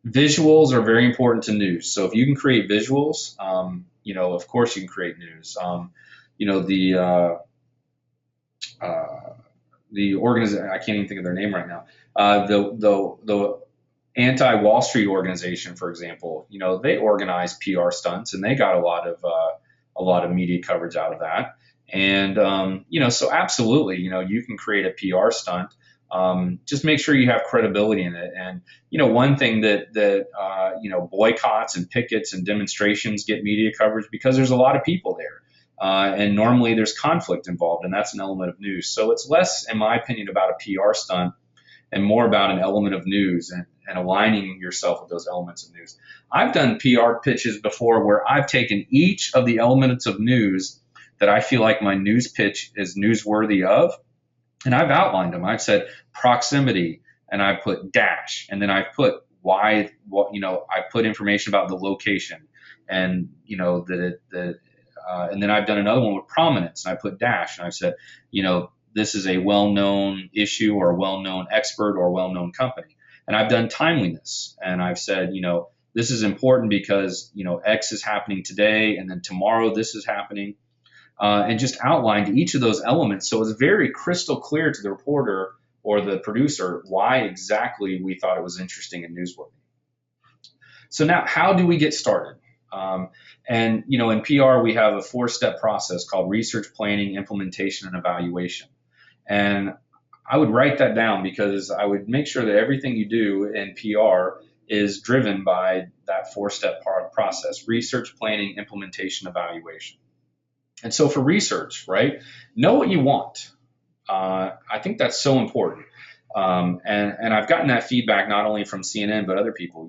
Visuals are very important to news. So if you can create visuals, of course you can create news. The organization, I can't even think of their name right now. The anti-Wall Street organization, for example, they organize PR stunts, and they got a lot of media coverage out of that. And, so absolutely, you can create a PR stunt. Just make sure you have credibility in it. And, one thing that boycotts and pickets and demonstrations get media coverage because there's a lot of people there. And normally there's conflict involved, and that's an element of news. So it's less, in my opinion, about a PR stunt and more about an element of news and aligning yourself with those elements of news. I've done PR pitches before where I've taken each of the elements of news that I feel like my news pitch is newsworthy of, and I've outlined them. I've said proximity, and I put dash, and then I've put why, I put information about the location, and and then I've done another one with prominence, and I put dash, and I've said, this is a well-known issue or a well-known expert or a well-known company. And I've done timeliness, and I've said, this is important because, X is happening today, and then tomorrow this is happening, and just outlined each of those elements. So it's very crystal clear to the reporter or the producer why exactly we thought it was interesting and newsworthy. So now, how do we get started? And in PR, we have a 4-step process called research, planning, implementation, and evaluation. And I would write that down because I would make sure that everything you do in PR is driven by that 4-step process: research, planning, implementation, evaluation. And so for research, right, know what you want. I think that's so important. And I've gotten that feedback not only from CNN, but other people.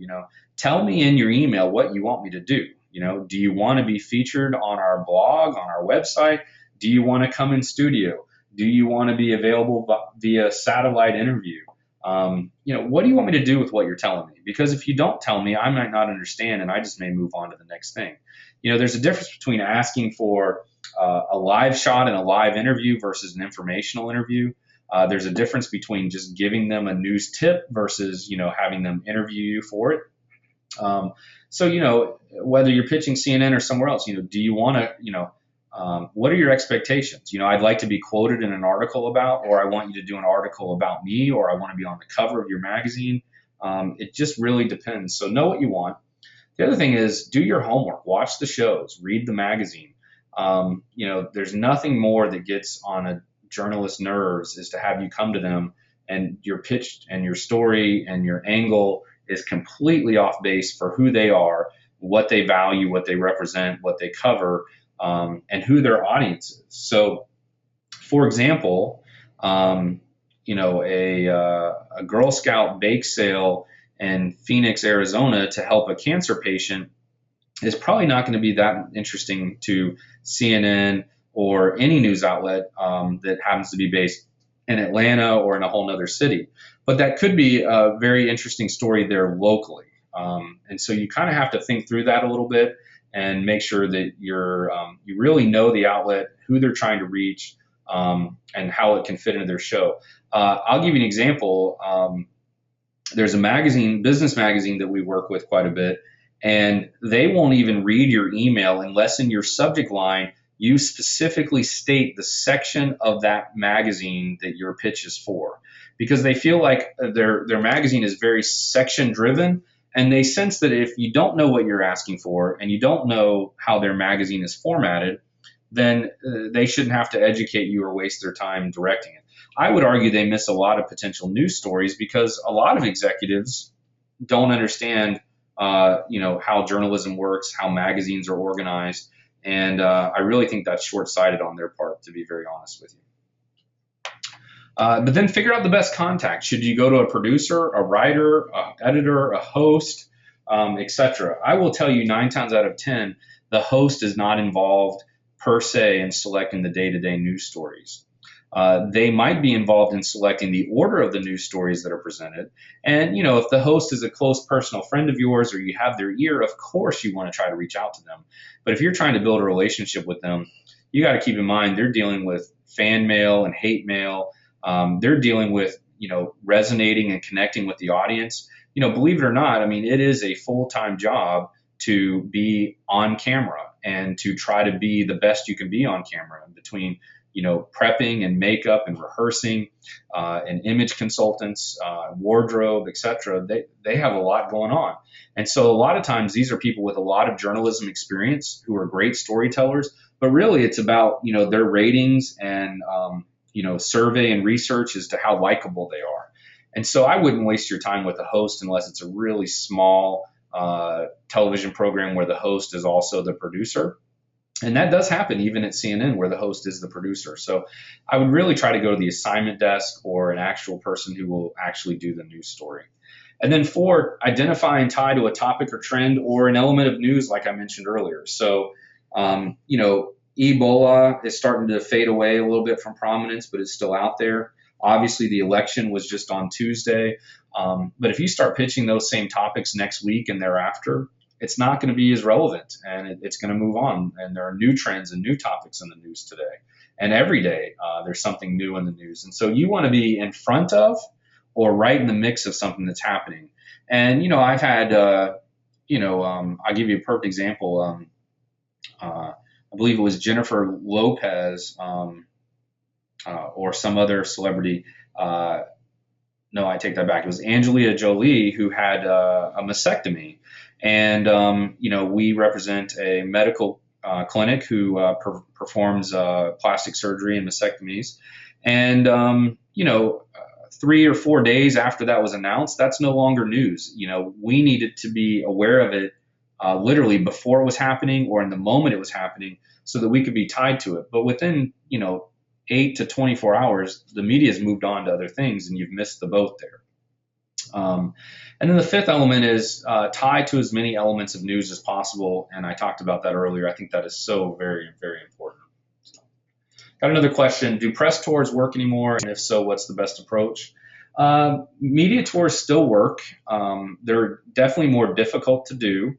Tell me in your email what you want me to do. Do you want to be featured on our blog, on our website? Do you want to come in studio? Do you want to be available via satellite interview? What do you want me to do with what you're telling me? Because if you don't tell me, I might not understand, and I just may move on to the next thing. There's a difference between asking for a live shot and a live interview versus an informational interview. There's a difference between just giving them a news tip versus, having them interview you for it. So, whether you're pitching CNN or somewhere else, do you want to, what are your expectations? I'd like to be quoted in an article about, or I want you to do an article about me, or I want to be on the cover of your magazine. It just really depends. So know what you want. The other thing is do your homework, watch the shows, read the magazine. There's nothing more that gets on a journalist's nerves is to have you come to them and your pitch and your story and your angle is completely off base for who they are, what they value, what they represent, what they cover, and who their audience is. So, for example, a Girl Scout bake sale in Phoenix, Arizona to help a cancer patient is probably not going to be that interesting to CNN or any news outlet that happens to be based in Atlanta or in a whole other city. But that could be a very interesting story there locally. And so you kind of have to think through that a little bit and make sure that you really know the outlet, who they're trying to reach, and how it can fit into their show. I'll give you an example. There's a magazine, business magazine that we work with quite a bit, and they won't even read your email unless in your subject line you specifically state the section of that magazine that your pitch is for, because they feel like their magazine is very section driven, and they sense that if you don't know what you're asking for and you don't know how their magazine is formatted, then they shouldn't have to educate you or waste their time directing it. I would argue they miss a lot of potential news stories because a lot of executives don't understand how journalism works, how magazines are organized. And I really think that's short-sighted on their part, to be very honest with you. But then figure out the best contact. Should you go to a producer, a writer, an editor, a host, etc.? I will tell you 9 times out of 10, the host is not involved per se in selecting the day-to-day news stories. They might be involved in selecting the order of the news stories that are presented. And, if the host is a close personal friend of yours or you have their ear, of course you want to try to reach out to them. But if you're trying to build a relationship with them, you got to keep in mind they're dealing with fan mail and hate mail. They're dealing with, resonating and connecting with the audience. Believe it or not, it is a full-time job to be on camera and to try to be the best you can be on camera between prepping and makeup and rehearsing, and image consultants, wardrobe, etc. They have a lot going on. And so a lot of times these are people with a lot of journalism experience who are great storytellers, but really it's about, their ratings and, survey and research as to how likable they are. And so I wouldn't waste your time with a host unless it's a really small television program where the host is also the producer. And that does happen even at CNN where the host is the producer. So I would really try to go to the assignment desk or an actual person who will actually do the news story. And then 4, identify and tie to a topic or trend or an element of news like I mentioned earlier. So, Ebola is starting to fade away a little bit from prominence, but it's still out there. Obviously, the election was just on Tuesday. But if you start pitching those same topics next week and thereafter, it's not going to be as relevant, and it's going to move on. And there are new trends and new topics in the news today. And every day there's something new in the news. And so you want to be in front of or right in the mix of something that's happening. And, I've had, I'll give you a perfect example. I believe it was Jennifer Lopez or some other celebrity. No, I take that back. It was Angelina Jolie who had a mastectomy. And, we represent a medical clinic who performs plastic surgery and mastectomies. And, 3 or 4 days after that was announced, that's no longer news. We needed to be aware of it literally before it was happening or in the moment it was happening so that we could be tied to it. But within, 8 to 24 hours, the media has moved on to other things and you've missed the boat there. And then the 5th element is tie to as many elements of news as possible. And I talked about that earlier. I think that is so very, very important. So, got another question. Do press tours work anymore? And if so, what's the best approach? Media tours still work. They're definitely more difficult to do.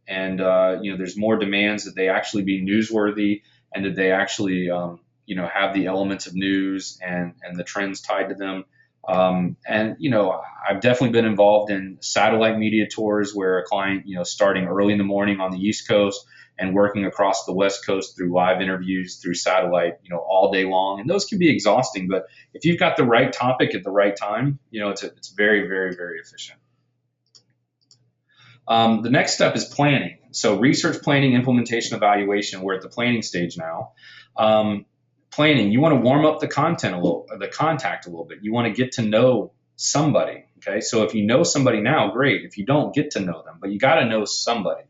There's more demands that they actually be newsworthy and that they actually, have the elements of news and the trends tied to them. I've definitely been involved in satellite media tours where a client, starting early in the morning on the East Coast and working across the West Coast through live interviews through satellite, all day long. And those can be exhausting, but if you've got the right topic at the right time, it's very, very, very efficient. The next step is planning. So research, planning, implementation, evaluation. We're at the planning stage now. Planning, you want to warm up the contact a little bit. You want to get to know somebody. Okay, so if you know somebody now, great. If you don't, get to know them, but you got to know somebody.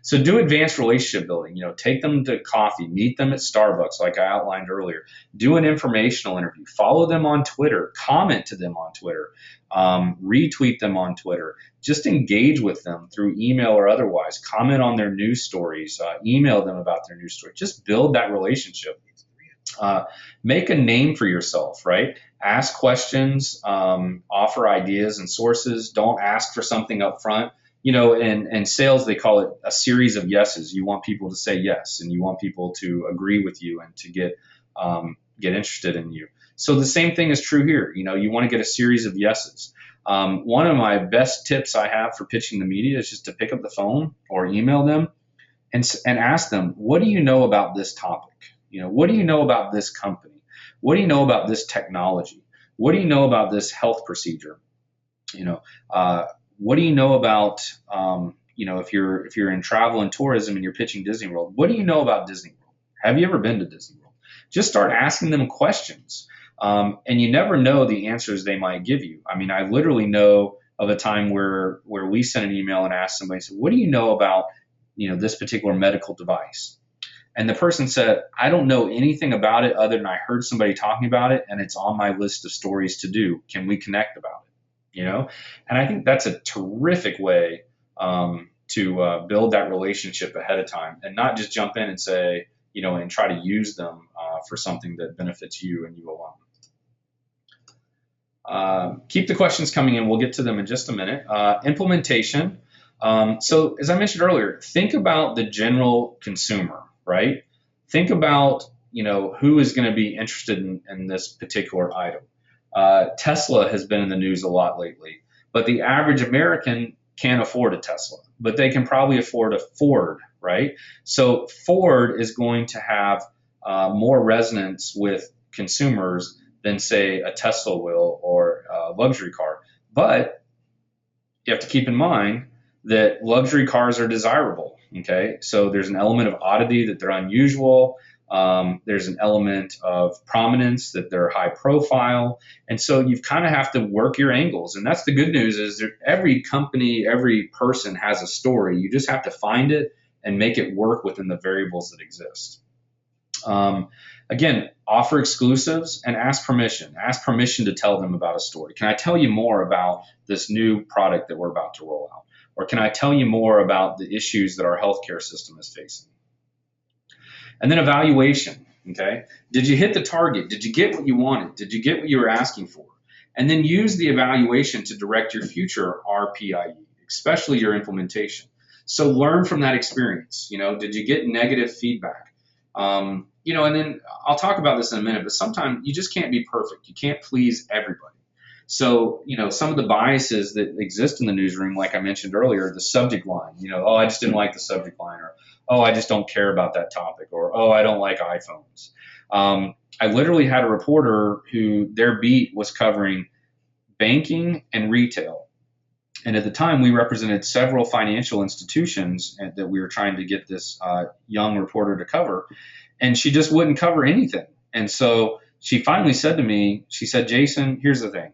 So do advanced relationship building. Take them to coffee, meet them at Starbucks, like I outlined earlier. Do an informational interview. Follow them on Twitter. Comment to them on Twitter. Retweet them on Twitter. Just engage with them through email or otherwise. Comment on their news stories. Email them about their news story. Just build that relationship. Make a name for yourself, right? Ask questions, offer ideas and sources. Don't ask for something up front. In sales, they call it a series of yeses. You want people to say yes, and you want people to agree with you and to get interested in you. So the same thing is true here. You want to get a series of yeses. One of my best tips I have for pitching the media is just to pick up the phone or email them and ask them, what do you know about this topic? What do you know about this company? What do you know about this technology? What do you know about this health procedure? What do you know about, if you're in travel and tourism and you're pitching Disney World, what do you know about Disney World? Have you ever been to Disney World? Just start asking them questions. And you never know the answers they might give you. I mean, I literally know of a time where we sent an email and asked somebody, so what do you know about, this particular medical device? And the person said, I don't know anything about it other than I heard somebody talking about it and it's on my list of stories to do. Can we connect about it? And I think that's a terrific way to build that relationship ahead of time and not just jump in and say, and try to use them for something that benefits you and you alone. Keep the questions coming in. We'll get to them in just a minute. Implementation. So as I mentioned earlier, think about the general consumer, right? Think about, who is going to be interested in this particular item. Tesla has been in the news a lot lately, but the average American can't afford a Tesla, but they can probably afford a Ford, right? So Ford is going to have more resonance with consumers than, say, a Tesla will or a luxury car. But you have to keep in mind that luxury cars are desirable. Okay, so there's an element of oddity that they're unusual. There's an element of prominence that they're high profile, and so you kind of have to work your angles. And that's the good news, is that every company, every person has a story. You just have to find it and make it work within the variables that exist. Again, offer exclusives and ask permission. Ask permission to tell them about a story. Can I tell you more about this new product that we're about to roll out? Or can I tell you more about the issues that our healthcare system is facing? And then evaluation, okay? Did you hit the target? Did you get what you wanted? Did you get what you were asking for? And then use the evaluation to direct your future RPIE, especially your implementation. So learn from that experience. Did you get negative feedback? And then I'll talk about this in a minute, but sometimes you just can't be perfect. You can't please everybody. So, some of the biases that exist in the newsroom, like I mentioned earlier, the subject line, oh, I just didn't like the subject line, or, oh, I just don't care about that topic, or, oh, I don't like iPhones. I literally had a reporter who their beat was covering banking and retail. And at the time, we represented several financial institutions that we were trying to get this young reporter to cover. And she just wouldn't cover anything. And so she finally said to me, she said, Jason, here's the thing.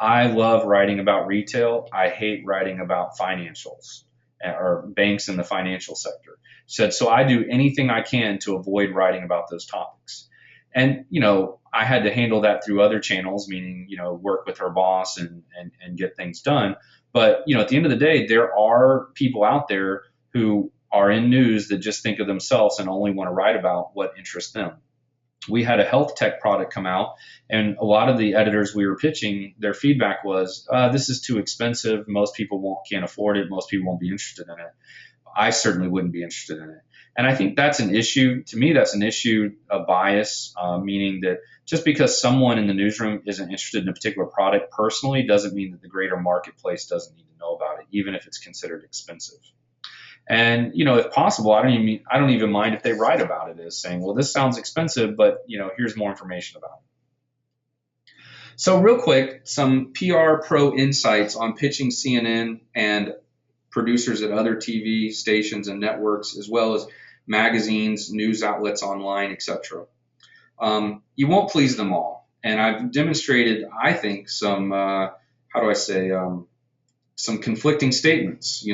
I love writing about retail. I hate writing about financials or banks in the financial sector. She said, so I do anything I can to avoid writing about those topics. And, I had to handle that through other channels, meaning, work with her boss and get things done. But, at the end of the day, there are people out there who are in news that just think of themselves and only want to write about what interests them. We had a health tech product come out, and a lot of the editors we were pitching, their feedback was, this is too expensive. Most people can't afford it. Most people won't be interested in it. I certainly wouldn't be interested in it. And I think that's an issue. To me, that's an issue of bias, meaning that just because someone in the newsroom isn't interested in a particular product personally doesn't mean that the greater marketplace doesn't need to know about it, even if it's considered expensive. And, if possible, I don't even mind if they write about it as saying, well, this sounds expensive, but, here's more information about it. So real quick, some PR pro insights on pitching CNN and producers at other TV stations and networks, as well as magazines, news outlets online, etc. You won't please them all. And I've demonstrated, I think, some, some conflicting statements,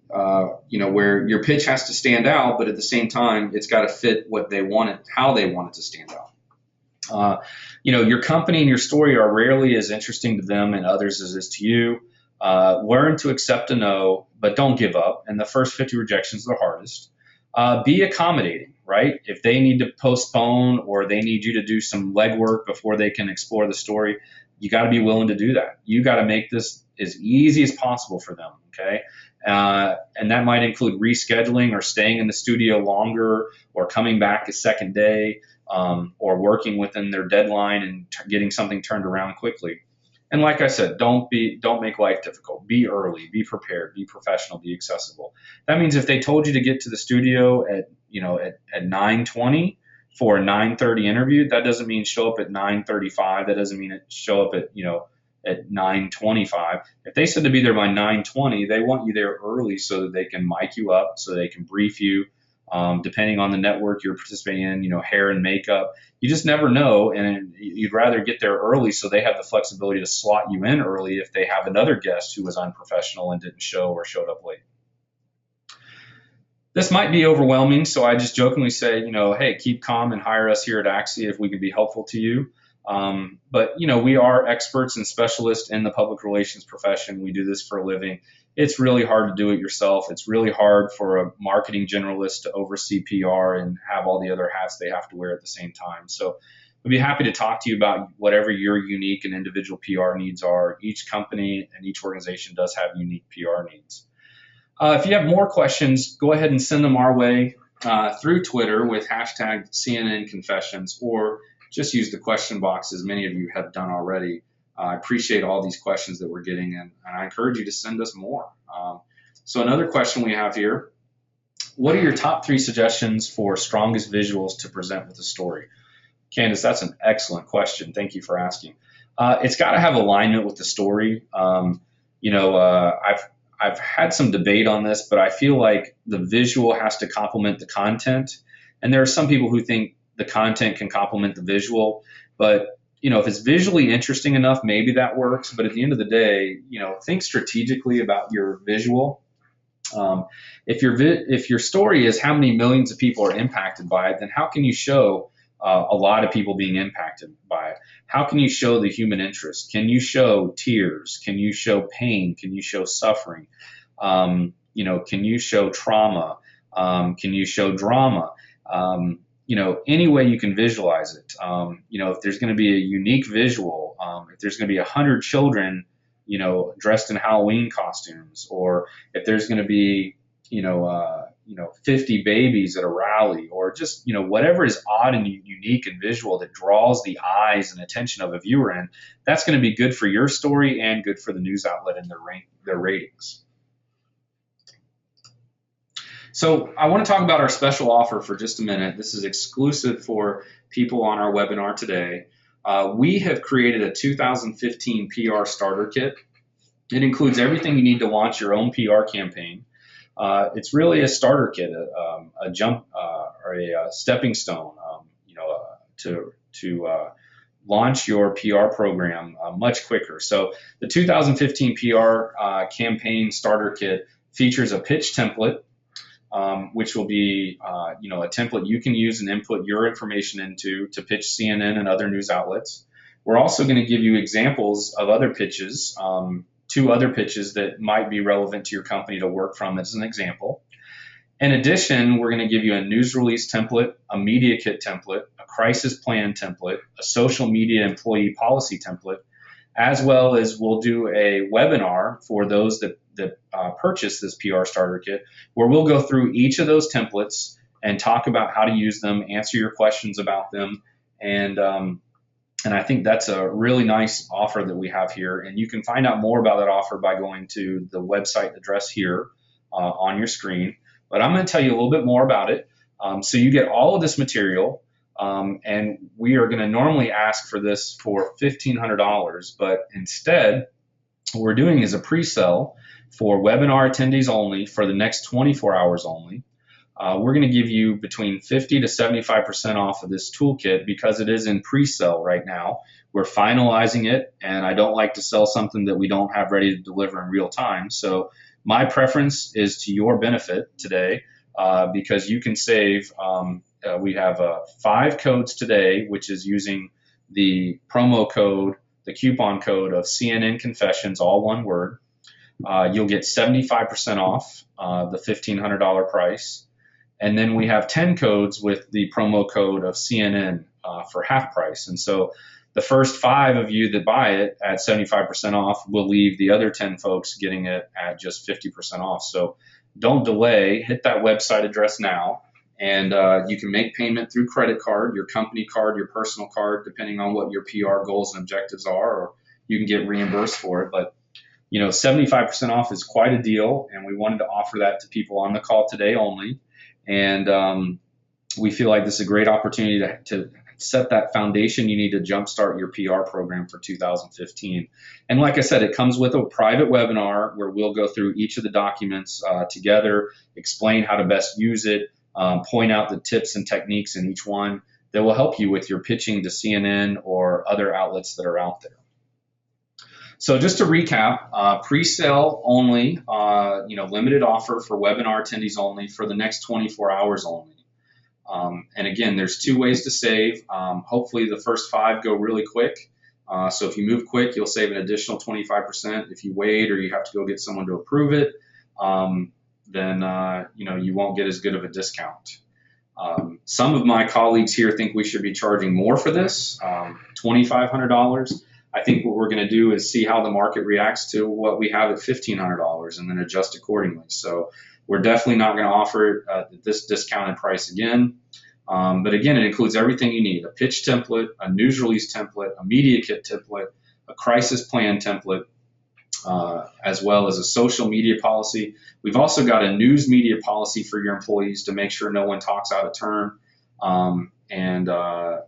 where your pitch has to stand out, but at the same time, it's got to fit what they want it, how they want it to stand out. Your company and your story are rarely as interesting to them and others as is to you. Learn to accept a no, but don't give up. And the first 50 rejections are the hardest. Be accommodating, right? If they need to postpone or they need you to do some legwork before they can explore the story, you got to be willing to do that. You got to make this as easy as possible for them, okay? And that might include rescheduling or staying in the studio longer or coming back a second day or working within their deadline and getting something turned around quickly. And like I said, don't make life difficult. Be early, be prepared, be professional, be accessible. That means if they told you to get to the studio at 9:20 for a 9:30 interview, that doesn't mean show up at 9:35. That doesn't mean show up at 9:25. If they said to be there by 9:20, they want you there early so that they can mic you up, so they can brief you. Depending on the network you're participating in, hair and makeup, you just never know. And you'd rather get there early so they have the flexibility to slot you in early if they have another guest who was unprofessional and didn't show or showed up late. This might be overwhelming, so I just jokingly say, hey, keep calm and hire us here at Axia if we can be helpful to you. But we are experts and specialists in the public relations profession. We do this for a living. It's really hard to do it yourself. It's really hard for a marketing generalist to oversee PR and have all the other hats they have to wear at the same time. So we'd be happy to talk to you about whatever your unique and individual PR needs are. Each company and each organization does have unique PR needs. If you have more questions, go ahead and send them our way through Twitter with hashtag CNN Confessions, or just use the question box as many of you have done already. I appreciate all these questions that we're getting, and I encourage you to send us more. So another question we have here, What are your top 3 suggestions for strongest visuals to present with a story? Candace, that's an excellent question. Thank you for asking. It's got to have alignment with the story. I've had some debate on this, but I feel like the visual has to complement the content. And there are some people who think the content can complement the visual, but if it's visually interesting enough, maybe that works. But at the end of the day, think strategically about your visual. Um, if your story is how many millions of people are impacted by it, then how can you show a lot of people being impacted by it? How can you show the human interest? Can you show tears? Can you show pain? Can you show suffering? Can you show trauma? Can you show drama? Any way you can visualize it. If there's going to be a unique visual, if there's going to be 100 children, dressed in Halloween costumes, or if there's going to be, 50 babies at a rally, or just, whatever is odd and unique and visual that draws the eyes and attention of a viewer in, that's going to be good for your story and good for the news outlet and their ratings. So I want to talk about our special offer for just a minute. This is exclusive for people on our webinar today. We have created a 2015 PR starter kit. It includes everything you need to launch your own PR campaign. It's really a starter kit, a jump or a stepping stone, to launch your PR program much quicker. So the 2015 PR campaign starter kit features a pitch template, which will be a template you can use and input your information into to pitch CNN and other news outlets. We're also going to give you examples of other pitches, 2 other pitches that might be relevant to your company to work from as an example. In addition, we're going to give you a news release template, a media kit template, a crisis plan template, a social media employee policy template, as well as we'll do a webinar for those that purchase this PR starter kit, where we'll go through each of those templates and talk about how to use them, answer your questions about them, and I think that's a really nice offer that we have here. And you can find out more about that offer by going to the website address here on your screen. But I'm going to tell you a little bit more about it. So you get all of this material, and we are going to normally ask for this for $1,500, but instead, what we're doing is a pre-sale for webinar attendees only for the next 24 hours only. We're going to give you between 50 to 75% off of this toolkit because it is in pre-sale right now. We're finalizing it, and I don't like to sell something that we don't have ready to deliver in real time. So my preference is to your benefit today because you can save. We have 5 codes today, which is using the promo code, the coupon code of CNN Confessions, all one word. You'll get 75% off the $1,500 price. And then we have 10 codes with the promo code of CNN for half price. And so the first 5 of you that buy it at 75% off will leave the other 10 folks getting it at just 50% off. So don't delay, hit that website address now, and you can make payment through credit card, your company card, your personal card, depending on what your PR goals and objectives are, or you can get reimbursed for it. But 75% off is quite a deal, and we wanted to offer that to people on the call today only. And we feel like this is a great opportunity to set that foundation you need to jumpstart your PR program for 2015. And like I said, it comes with a private webinar where we'll go through each of the documents together, explain how to best use it, point out the tips and techniques in each one that will help you with your pitching to CNN or other outlets that are out there. So just to recap, pre-sale only, limited offer for webinar attendees only for the next 24 hours only. And again, there's 2 ways to save. Hopefully the first 5 go really quick. So if you move quick, you'll save an additional 25%. If you wait or you have to go get someone to approve it, then you won't get as good of a discount. Some of my colleagues here think we should be charging more for this, $2,500. I think what we're going to do is see how the market reacts to what we have at $1,500 and then adjust accordingly. So we're definitely not going to offer this discounted price again. But again, it includes everything you need: a pitch template, a news release template, a media kit template, a crisis plan template, as well as a social media policy. We've also got a news media policy for your employees to make sure no one talks out of turn, and a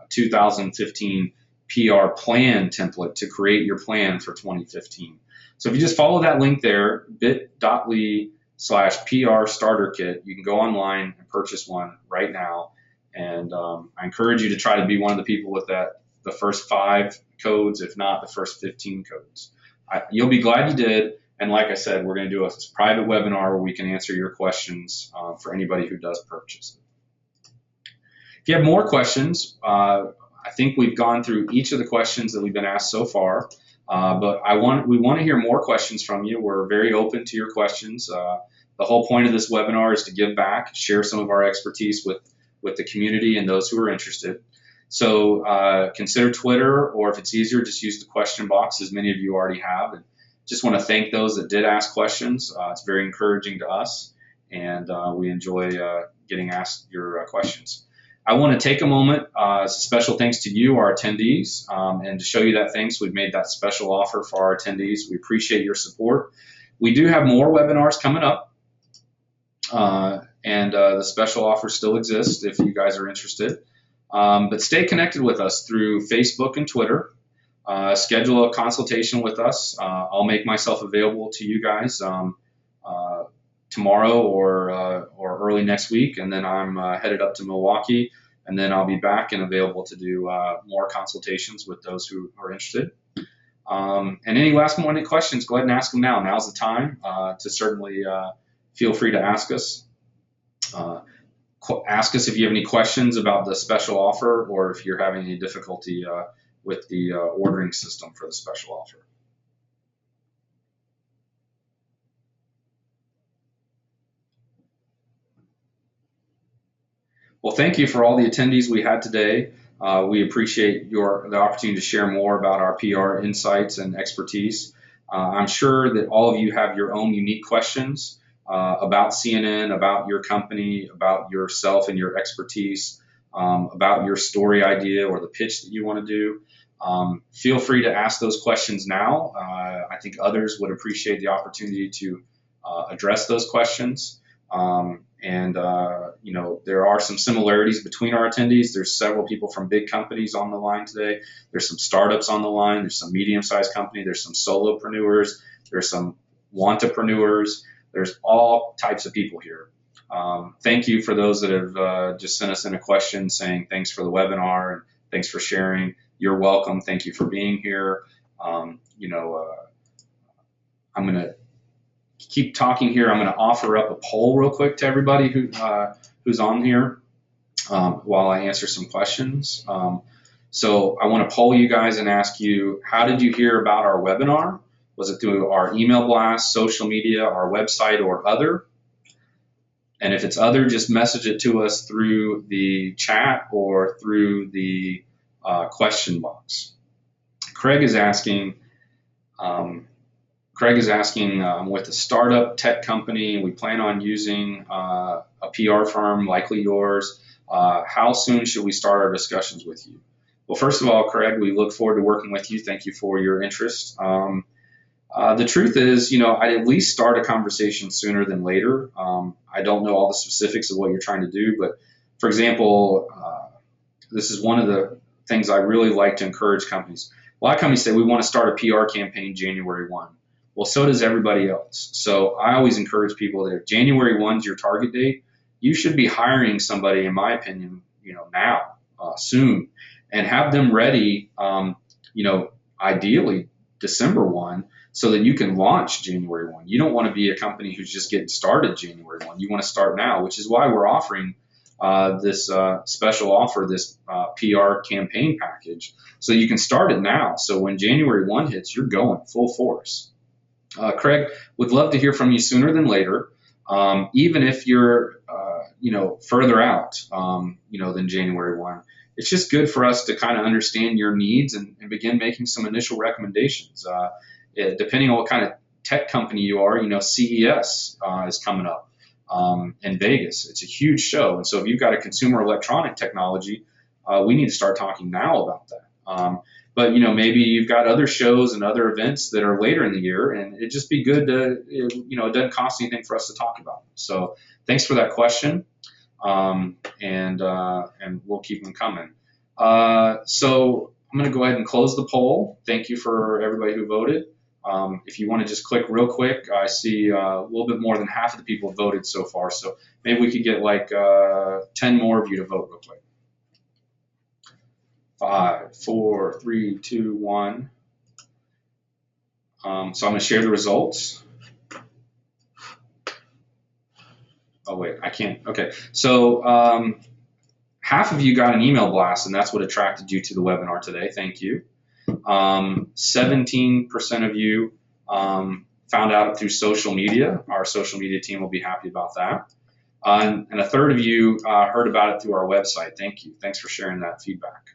2015 PR plan template to create your plan for 2015. So if you just follow that link there, bit.ly/PR starter kit, you can go online and purchase one right now. And I encourage you to try to be one of the people with the first 5 codes, if not the first 15 codes. You'll be glad you did. And like I said, we're going to do a private webinar where we can answer your questions for anybody who does purchase. If you have more questions, I think we've gone through each of the questions that we've been asked so far, but we want to hear more questions from you. We're very open to your questions. The whole point of this webinar is to give back, share some of our expertise with the community and those who are interested. So consider Twitter, or if it's easier, just use the question box, as many of you already have. And just want to thank those that did ask questions. It's very encouraging to us, and we enjoy getting asked your questions. I want to take a moment as a special thanks to you, our attendees, and to show you that thanks. We've made that special offer for our attendees. We appreciate your support. We do have more webinars coming up, and the special offer still exists if you guys are interested. But stay connected with us through Facebook and Twitter. Schedule a consultation with us. I'll make myself available to you guys tomorrow or early next week, and then I'm headed up to Milwaukee, and then I'll be back and available to do more consultations with those who are interested. And any last minute questions, go ahead and ask them now. Now's the time to certainly feel free to ask us. Ask us if you have any questions about the special offer, or if you're having any difficulty with the ordering system for the special offer. Well, thank you for all the attendees we had today. We appreciate the opportunity to share more about our PR insights and expertise. I'm sure that all of you have your own unique questions about CNN, about your company, about yourself and your expertise, about your story idea or the pitch that you want to do. Feel free to ask those questions now. I think others would appreciate the opportunity to address those questions. There are some similarities between our attendees. There's several people from big companies on the line today. There's some startups on the line. There's some medium-sized company. There's some solopreneurs. There's some wantapreneurs. There's all types of people here. Thank you for those that have just sent us in a question saying thanks for the webinar and thanks for sharing. You're welcome. Thank you for being here. I'm going to keep talking here. I'm going to offer up a poll real quick to everybody who's on here while I answer some questions. So I want to poll you guys and ask you, how did you hear about our webinar? Was it through our email blast, social media, our website, or other? And if it's other, just message it to us through the chat or through the question box. Craig is asking, with a startup tech company, we plan on using a PR firm, likely yours. How soon should we start our discussions with you? Well, first of all, Craig, we look forward to working with you. Thank you for your interest. The truth is, I'd at least start a conversation sooner than later. I don't know all the specifics of what you're trying to do, but for example, this is one of the things I really like to encourage companies. A lot of companies say we want to start a PR campaign January 1. Well, so does everybody else. So I always encourage people that if January 1 is your target date, you should be hiring somebody, in my opinion, now, soon, and have them ready, ideally December 1, so that you can launch January 1. You don't want to be a company who's just getting started January 1. You want to start now, which is why we're offering this special offer, this PR campaign package, so you can start it now. So when January 1 hits, you're going full force. Craig, would love to hear from you sooner than later, even if you're, further out, than January 1. It's just good for us to kind of understand your needs and begin making some initial recommendations. Depending on what kind of tech company you are, CES is coming up in Vegas. It's a huge show. And so if you've got a consumer electronic technology, we need to start talking now about that. But maybe you've got other shows and other events that are later in the year, and it'd just be good to, it doesn't cost anything for us to talk about. So thanks for that question, and we'll keep them coming. So I'm going to go ahead and close the poll. Thank you for everybody who voted. If you want to just click real quick, I see a little bit more than half of the people have voted so far. So maybe we could get like 10 more of you to vote real quick. 5, 4, 3, 2, 1. So I'm going to share the results. Oh, wait, I can't. Okay. So half of you got an email blast, and that's what attracted you to the webinar today. Thank you. 17% of you found out through social media. Our social media team will be happy about that. And a third of you heard about it through our website. Thank you. Thanks for sharing that feedback.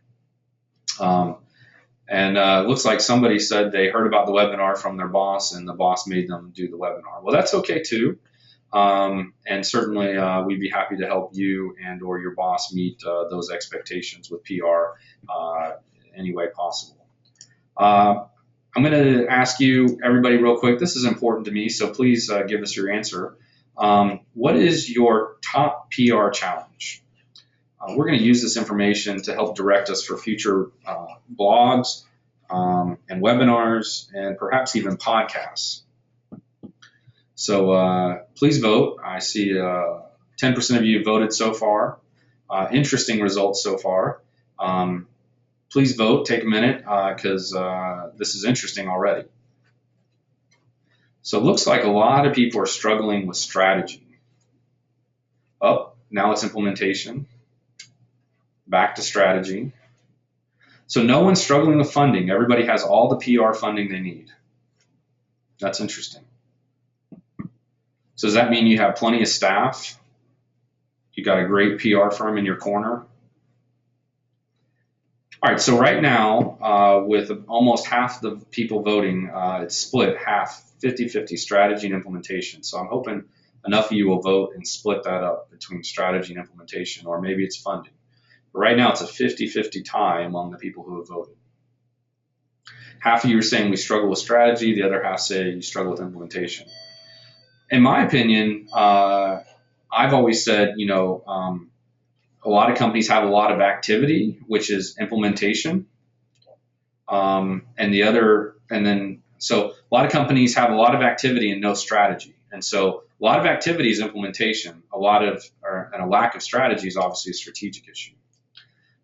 And it looks like somebody said they heard about the webinar from their boss and the boss made them do the webinar. Well, that's okay too. And certainly we'd be happy to help you and or your boss meet those expectations with PR any way possible. I'm going to ask you, everybody, real quick. This is important to me, so please give us your answer. What is your top PR challenge? We're going to use this information to help direct us for future blogs and webinars and perhaps even podcasts. So please vote. I see 10% of you voted so far. Interesting results so far. Please vote. Take a minute because this is interesting already. So it looks like a lot of people are struggling with strategy. Oh, now it's implementation. Back to strategy. So no one's struggling with funding. Everybody has all the PR funding they need. That's interesting. So does that mean you have plenty of staff? You got a great PR firm in your corner? All right, so right now, with almost half the people voting, it's split half, 50-50 strategy and implementation. So I'm hoping enough of you will vote and split that up between strategy and implementation, or maybe it's funding. But right now, it's a 50-50 tie among the people who have voted. Half of you are saying we struggle with strategy. The other half say you struggle with implementation. In my opinion, I've always said, a lot of companies have a lot of activity, which is implementation. So a lot of companies have a lot of activity and no strategy. And so a lot of activity is implementation. And a lack of strategy is obviously a strategic issue.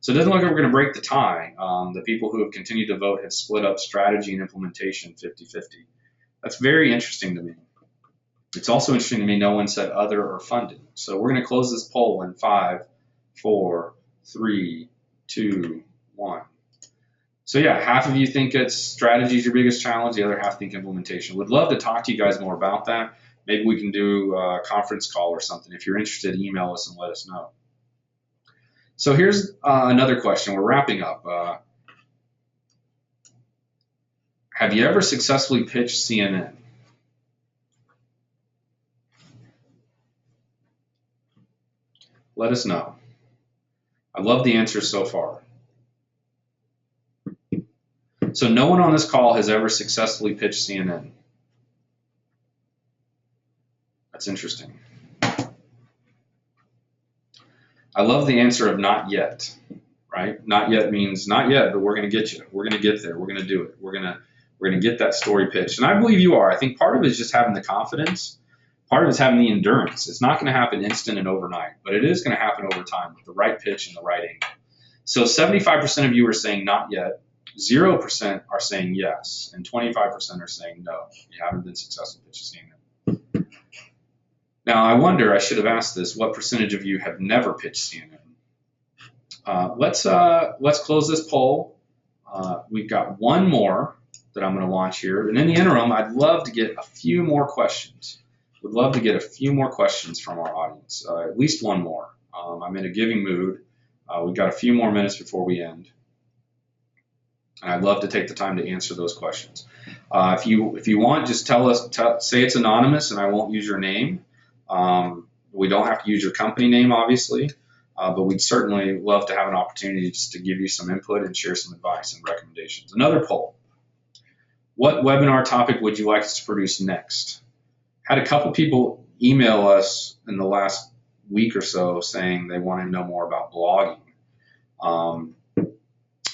So it doesn't look like we're going to break the tie. The people who have continued to vote have split up strategy and implementation 50-50. That's very interesting to me. It's also interesting to me no one said other or funded. So we're going to close this poll in 5, 4, 3, 2, 1. So yeah, half of you think it's strategy is your biggest challenge. The other half think implementation. Would love to talk to you guys more about that. Maybe we can do a conference call or something. If you're interested, email us and let us know. So here's another question. We're wrapping up. Have you ever successfully pitched CNN? Let us know. I love the answers so far. So no one on this call has ever successfully pitched CNN. That's interesting. I love the answer of not yet, right? Not yet means not yet, but we're going to get you. We're going to get there. We're going to do it. We're going to get that story pitched. And I believe you are. I think part of it is just having the confidence. Part of it's having the endurance. It's not going to happen instant and overnight, but it is going to happen over time with the right pitch and the right angle. So 75% of you are saying not yet, 0% are saying yes, and 25% are saying no. You haven't been successful pitching CNN. Now, I wonder, I should have asked this, what percentage of you have never pitched CNN? Let's close this poll. We've got one more that I'm going to launch here. And in the interim, I'd love to get a few more questions. Would love to get a few more questions from our audience, at least one more. I'm in a giving mood. We've got a few more minutes before we end. And I'd love to take the time to answer those questions. If you want, just tell us, say it's anonymous and I won't use your name. We don't have to use your company name, obviously. but we'd certainly love to have an opportunity just to give you some input and share some advice and recommendations. Another poll: what webinar topic would you like us to produce next? Had a couple people email us in the last week or so saying they want to know more about blogging. Um,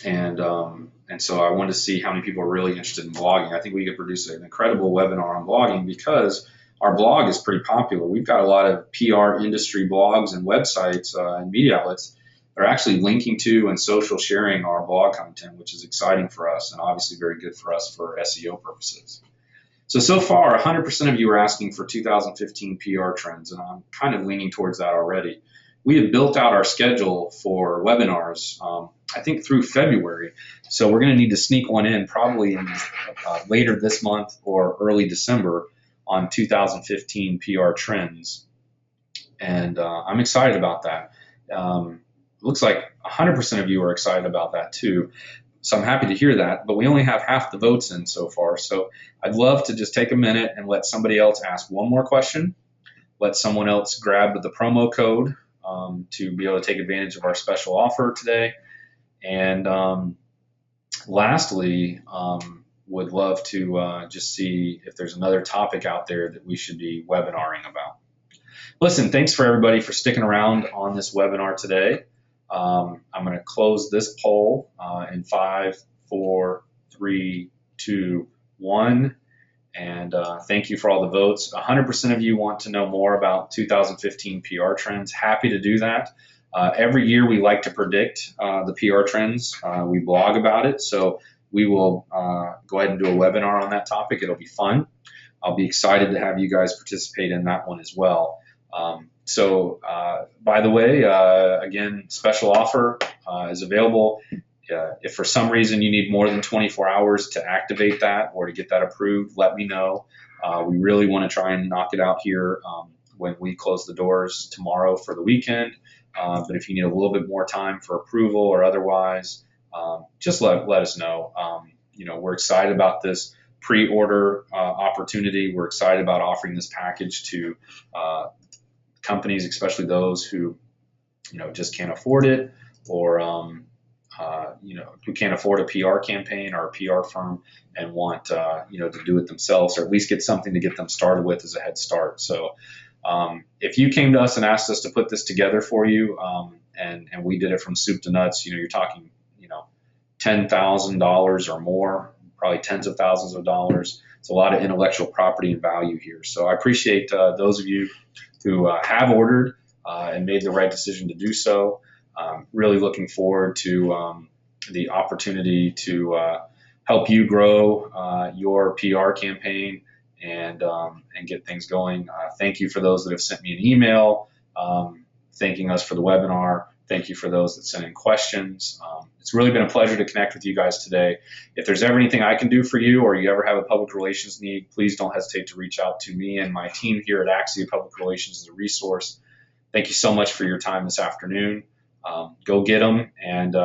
and so I wanted to see how many people are really interested in blogging. I think we could produce an incredible webinar on blogging because our blog is pretty popular. We've got a lot of PR industry blogs and websites and media outlets that are actually linking to and social sharing our blog content, which is exciting for us and obviously very good for us for SEO purposes. So far, 100% of you are asking for 2015 PR trends, and I'm kind of leaning towards that already. We have built out our schedule for webinars, I think through February. So we're going to need to sneak one in probably later this month or early December on 2015 PR trends. And I'm excited about that. Looks like 100% of you are excited about that too. So I'm happy to hear that, but we only have half the votes in so far. So I'd love to just take a minute and let somebody else ask one more question, let someone else grab the promo code to be able to take advantage of our special offer today. And lastly, would love to just see if there's another topic out there that we should be webinaring about. Listen, thanks for everybody for sticking around on this webinar today. I'm going to close this poll in 5, 4, 3, 2, 1. And thank you for all the votes. 100% of you want to know more about 2015 PR trends. Happy to do that. Every year we like to predict the PR trends. We blog about it. So we will go ahead and do a webinar on that topic. It'll be fun. I'll be excited to have you guys participate in that one as well. By the way, again, special offer is available. If for some reason you need more than 24 hours to activate that or to get that approved, let me know. We really want to try and knock it out here when we close the doors tomorrow for the weekend. But if you need a little bit more time for approval or otherwise, just let us know. We're excited about this pre-order opportunity. We're excited about offering this package to companies, especially those who, just can't afford it, or who can't afford a PR campaign or a PR firm and want, to do it themselves, or at least get something to get them started with as a head start. So if you came to us and asked us to put this together for you, and we did it from soup to nuts, you're talking, $10,000 or more, probably tens of thousands of dollars. It's a lot of intellectual property and value here. So I appreciate those of you who have ordered and made the right decision to do so. Really looking forward to the opportunity to help you grow your PR campaign and get things going. Thank you for those that have sent me an email thanking us for the webinar. Thank you for those that sent in questions. It's really been a pleasure to connect with you guys today. If there's ever anything I can do for you, or you ever have a public relations need, please don't hesitate to reach out to me and my team here at Axia Public Relations as a resource. Thank you so much for your time this afternoon. Go get them, and